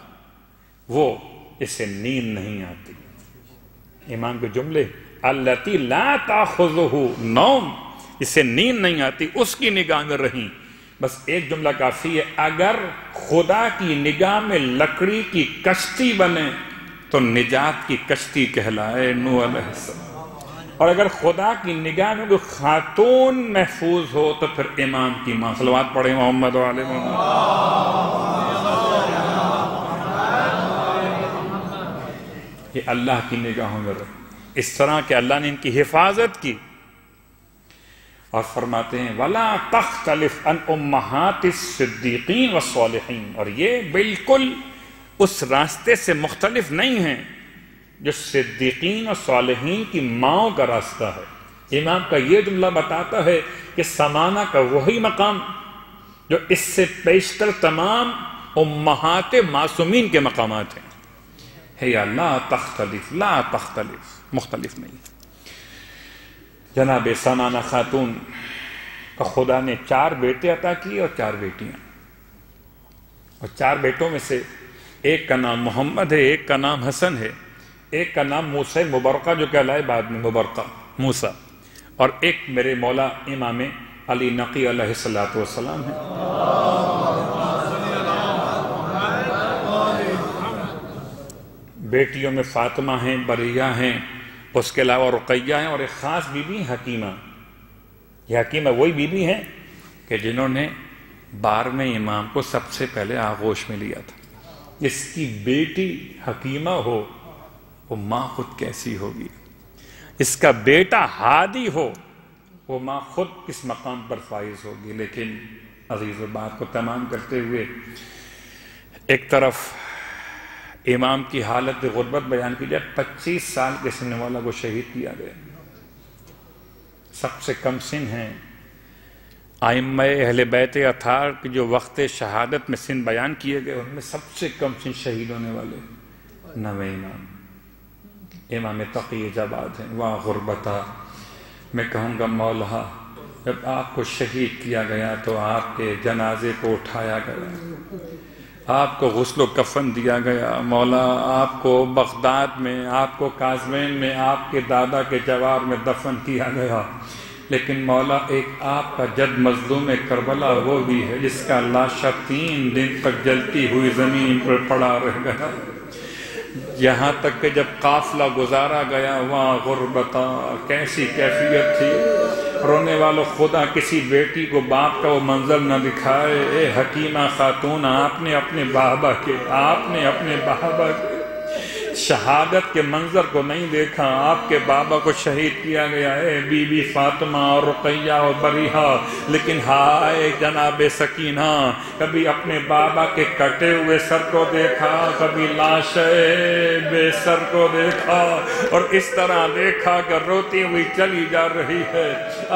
وہ اسے نیند نہیں آتی. امام کے جملے التی لا تاخذہ نوم، اسے نیند نہیں آتی، اس کی نگاہ میں رہیں. بس ایک جملہ کافی ہے، اگر خدا کی نگاہ میں لکڑی کی کشتی بنے تو نجات کی کشتی کہلائے نوح علیہ السلام، اور اگر خدا کی نگاہ میں کوئی خاتون محفوظ ہو تو پھر امام کی ماں. صلوات پڑھیں محمد و آل محمد. یہ اللہ کی نگاہوں میں رہے، اس طرح کہ اللہ نے ان کی حفاظت کی. اور فرماتے ہیں وَلَا تَخْتَلِفْ عَنْ أُمَّهَاتِ الصِّدِّقِينَ وَالصَّالِحِينَ، اور یہ بالکل اس راستے سے مختلف نہیں ہیں جو صدیقین اور صالحین کی ماؤں کا راستہ ہے. امام کا یہ جملہ بتاتا ہے کہ سمانہ کا وہی مقام جو اس سے پیشتر تمام امہات معصومین کے مقامات ہیں. ہے یا لا تختلف، مختلف نہیں. جناب سمانہ خاتون کا خدا نے 4 بیٹے عطا کیے اور 4 بیٹیاں، اور 4 بیٹوں میں سے ایک کا نام محمد ہے، ایک کا نام حسن ہے، ایک کا نام موسیٰ مبرقہ جو کہلائے بعد میں مبرقہ موسیٰ، اور ایک میرے مولا امام علی نقی علیہ السلام ہے. بیٹیوں میں فاطمہ ہیں، بریہ ہیں، اس کے علاوہ رقیہ ہیں، اور ایک خاص بی بی حکیمہ. یہ حکیمہ وہی بی بی ہیں کہ جنہوں نے 12ویں امام کو سب سے پہلے آغوش میں لیا تھا. اس کی بیٹی حکیمہ ہو وہ ماں خود کیسی ہوگی، اس کا بیٹا ہادی ہو وہ ماں خود کس مقام پر فائز ہوگی. لیکن عزیز و بات کو تمام کرتے ہوئے ایک طرف امام کی حالت غربت بیان کی جائے. 25 سال کے سن والا کو شہید کیا گیا. سب سے کم سن ہیں ائمہ اہل بیت اطہار کی جو وقت شہادت میں سن بیان کیے گئے، ان میں سب سے کم سن شہید ہونے والے 9 امام تقی جباد ہیں. واہ غربتا، میں کہوں گا مولا جب آپ کو شہید کیا گیا تو آپ کے جنازے کو اٹھایا گیا، آپ کو غسل و کفن دیا گیا. مولا آپ کو بغداد میں، آپ کو کاظمین میں آپ کے دادا کے جوار میں دفن کیا گیا، لیکن مولا ایک آپ کا جد مظلوم کربلا وہ بھی ہے جس کا لاشا 3 دن تک جلتی ہوئی زمین پر پڑا رہ گیا. یہاں تک کہ جب قافلہ گزارا گیا وہاں غربتا، کیسی کیفیت تھی۔ رونے والوں، خدا کسی بیٹی کو باپ کا وہ منظر نہ دکھائے۔ اے حکیمہ خاتون، آپ نے اپنے بابا کے شہادت کے منظر کو نہیں دیکھا، آپ کے بابا کو شہید کیا گیا ہے، بی بی فاطمہ اور رقیہ اور بریحہ، لیکن ہائے جناب سکینہ، کبھی اپنے بابا کے کٹے ہوئے سر کو دیکھا، کبھی لاش بے سر کو دیکھا، اور اس طرح دیکھا کہ روتی ہوئی چلی جا رہی ہے،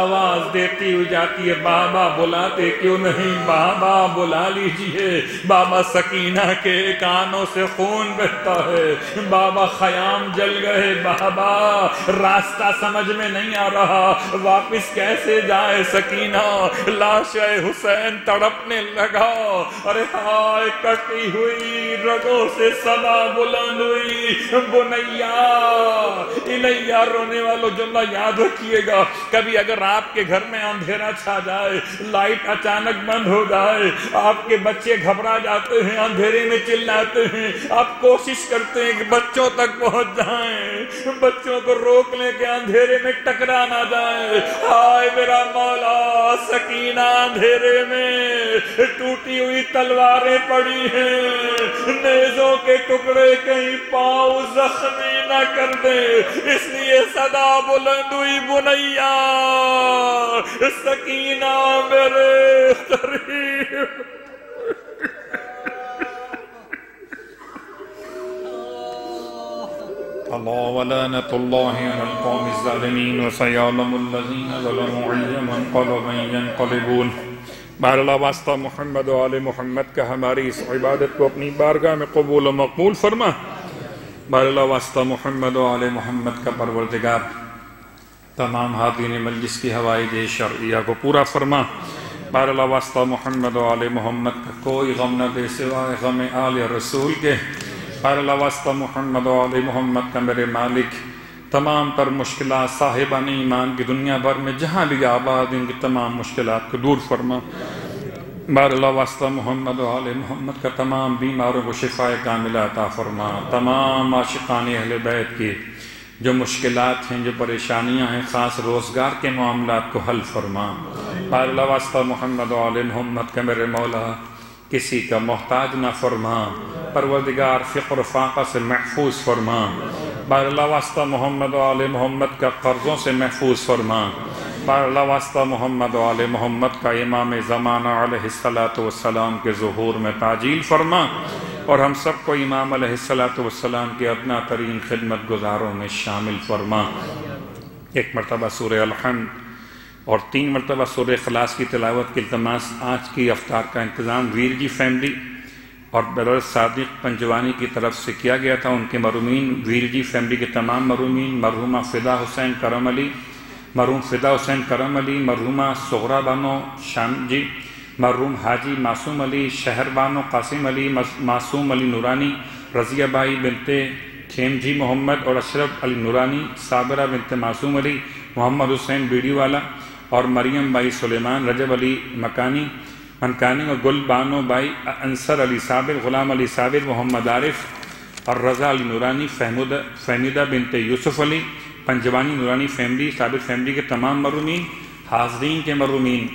آواز دیتی ہوئی جاتی ہے، بابا بلاتے کیوں نہیں، بابا بلا لیجئے۔ بابا سکینہ کے کانوں سے خون بہتا ہے، بابا خیام جل گئے، بابا راستہ سمجھ میں نہیں آ رہا، واپس کیسے جائے سکینہ۔ لاش حسین تڑپنے لگا، ارے ہائے کٹی ہوئی رگوں سے صدا بلند ہوئی، بنیا الیہ۔ رونے والوں جملہ یاد رکھیے گا، کبھی اگر آپ کے گھر میں اندھیرا چھا جائے، لائٹ اچانک بند ہو جائے، آپ کے بچے گھبرا جاتے ہیں، اندھیرے میں چلاتے ہیں، آپ کوشش کرتے ہیں کہ بچوں تک پہنچ جائیں، بچوں کو روک لیں کہ اندھیرے میں ٹکرا نہ جائیں۔ ہائے میرا مولا، سکینہ اندھیرے میں ٹوٹی ہوئی تلواریں پڑی ہیں، نیزوں کے ٹکڑے کہیں پاؤں زخمی نہ کر دیں، اس لیے صدا بلند ہوئی، بنیا سکینہ میرے قریب۔ اللہ ولعنۃ اللہ علی القوم الظالمین وسیعلم الذین ظلموا ای منقلب ینقلبون۔ بہرحال واسطہ محمد و آل محمد کا ہماری اس عبادت کو اپنی بارگاہ میں قبول و مقبول فرما۔ بہرحال واسطہ محمد و آل محمد کا پروردگار تمام حاضرین مجلس کی حوائج شرعیہ کو پورا فرما۔ بہرحال واسطہ محمد و آل محمد کا کوئی غم نہ دے سوائے غم آل رسول کے۔ بہرحال واسطہ محمد و آل محمد کا میرے مالک تمام تر مشکلات صاحبان ایمان کی دنیا بھر میں جہاں بھی آباد ان کی تمام مشکلات کو دور فرما۔ بہرحال واسطہ محمد و آل محمد کا تمام بیماروں کو شفاء کاملہ عطا فرما۔ تمام عاشقان اہل بیت کی جو مشکلات ہیں، جو پریشانیاں ہیں، خاص روزگار کے معاملات کو حل فرما۔ بہرحال واسطہ محمد و آل محمد کا میرے مولا کسی کا محتاج نہ فرما، پروردگار فقر و فاقہ سے محفوظ فرما۔ بہرحال واسطہ محمد و آل محمد کا قرضوں سے محفوظ فرما۔ بہرحال واسطہ محمد و آل محمد کا امام زمانہ علیہ السلام کے ظہور میں تعجیل فرما، اور ہم سب کو امام علیہ السلام کے ادنا ترین خدمت گزاروں میں شامل فرما۔ ایک مرتبہ سورہ الحمد اور 3 مرتبہ سورہ اخلاص کی تلاوت کی التماس۔ آج کی افطار کا انتظام ویر جی فیملی اور برادر صادق پنجوانی کی طرف سے کیا گیا تھا۔ ان کے مرحومین، ویر جی فیملی کے تمام مرحومین، مرحومہ فدا حسین کرم علی، مرحوم فدا حسین کرم علی، مرحومہ سغرا بانو شام جی، مرحوم حاجی معصوم علی، شہر بانو قاسم علی، معصوم علی نورانی، رضیہ بائی بنت کھیم جی محمد اور اشرف علی نورانی، صابرہ بنت معصوم علی، محمد حسین بیڑی والا اور مریم بائی سلیمان، رجب علی منکانی اور گل بانو بائی، انصر علی صابر، غلام علی صابر، محمد عارف اور رضا علی نورانی، فہمیدہ بنت یوسف علی، پنجوانی نورانی فیملی، صابر فیملی کے تمام مرحومین، حاضرین کے مرحومین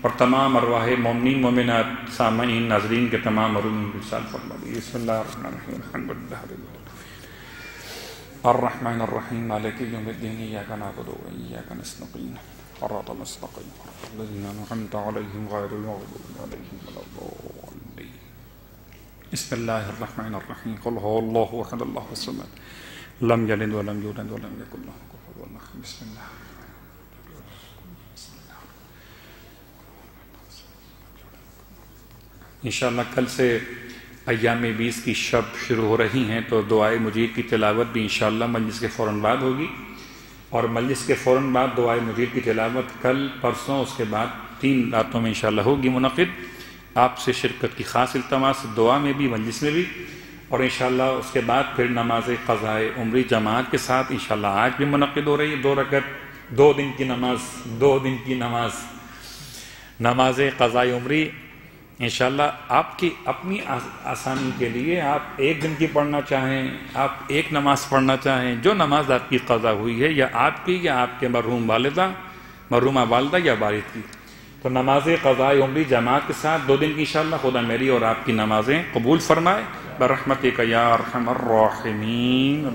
اور تمام ارواح مومنین مومنات سامعین ناظرین کے تمام مرحومین بسال فرما دی۔ بسم اللہ الرحمن الرحیم، الحمد للہ الرحمن الرحیم، مالک یوم الدین، ایاک نعبد و ایاک نستعین، صراط المستقیم صراط الذین انعمت علیہم غیر المغضوب علیہم ولا الضالین۔ بسم اللہ الرحمن الرحیم، قل هو اللہ احد اللہ الصمد لم یلد ولم یولد ولم یکن لہ کفوا احد۔ بسم اللہ۔ انشاءاللہ کل سے ایام 20 کی شب شروع ہو رہی ہیں، تو دعائے مجید کی تلاوت بھی انشاءاللہ مجلس کے فوراً بعد ہوگی، اور مجلس کے فوراً بعد دعائے مجید کی تلاوت کل پرسوں اس کے بعد 3 راتوں میں انشاءاللہ ہوگی منعقد۔ آپ سے شرکت کی خاص التماس، دعا میں بھی مجلس میں بھی، اور انشاءاللہ اس کے بعد پھر نماز قضاء عمری جماعت کے ساتھ انشاءاللہ آج بھی منعقد ہو رہی ہے، 2 رکعت 2 دن کی نماز، 2 دن کی نماز قضاء عمری انشاءاللہ آپ کی اپنی آسانی کے لیے آپ ایک دن کی پڑھنا چاہیں، آپ ایک نماز پڑھنا چاہیں، جو نماز آپ کی قضا ہوئی ہے یا آپ کی یا آپ کے مرحومہ والدہ یا والد کی، تو نماز قضاء عمری جماعت کے ساتھ 2 دن کی انشاءاللہ خدا میری اور آپ کی نمازیں قبول فرمائے برحمتک یا ارحم الراحمین۔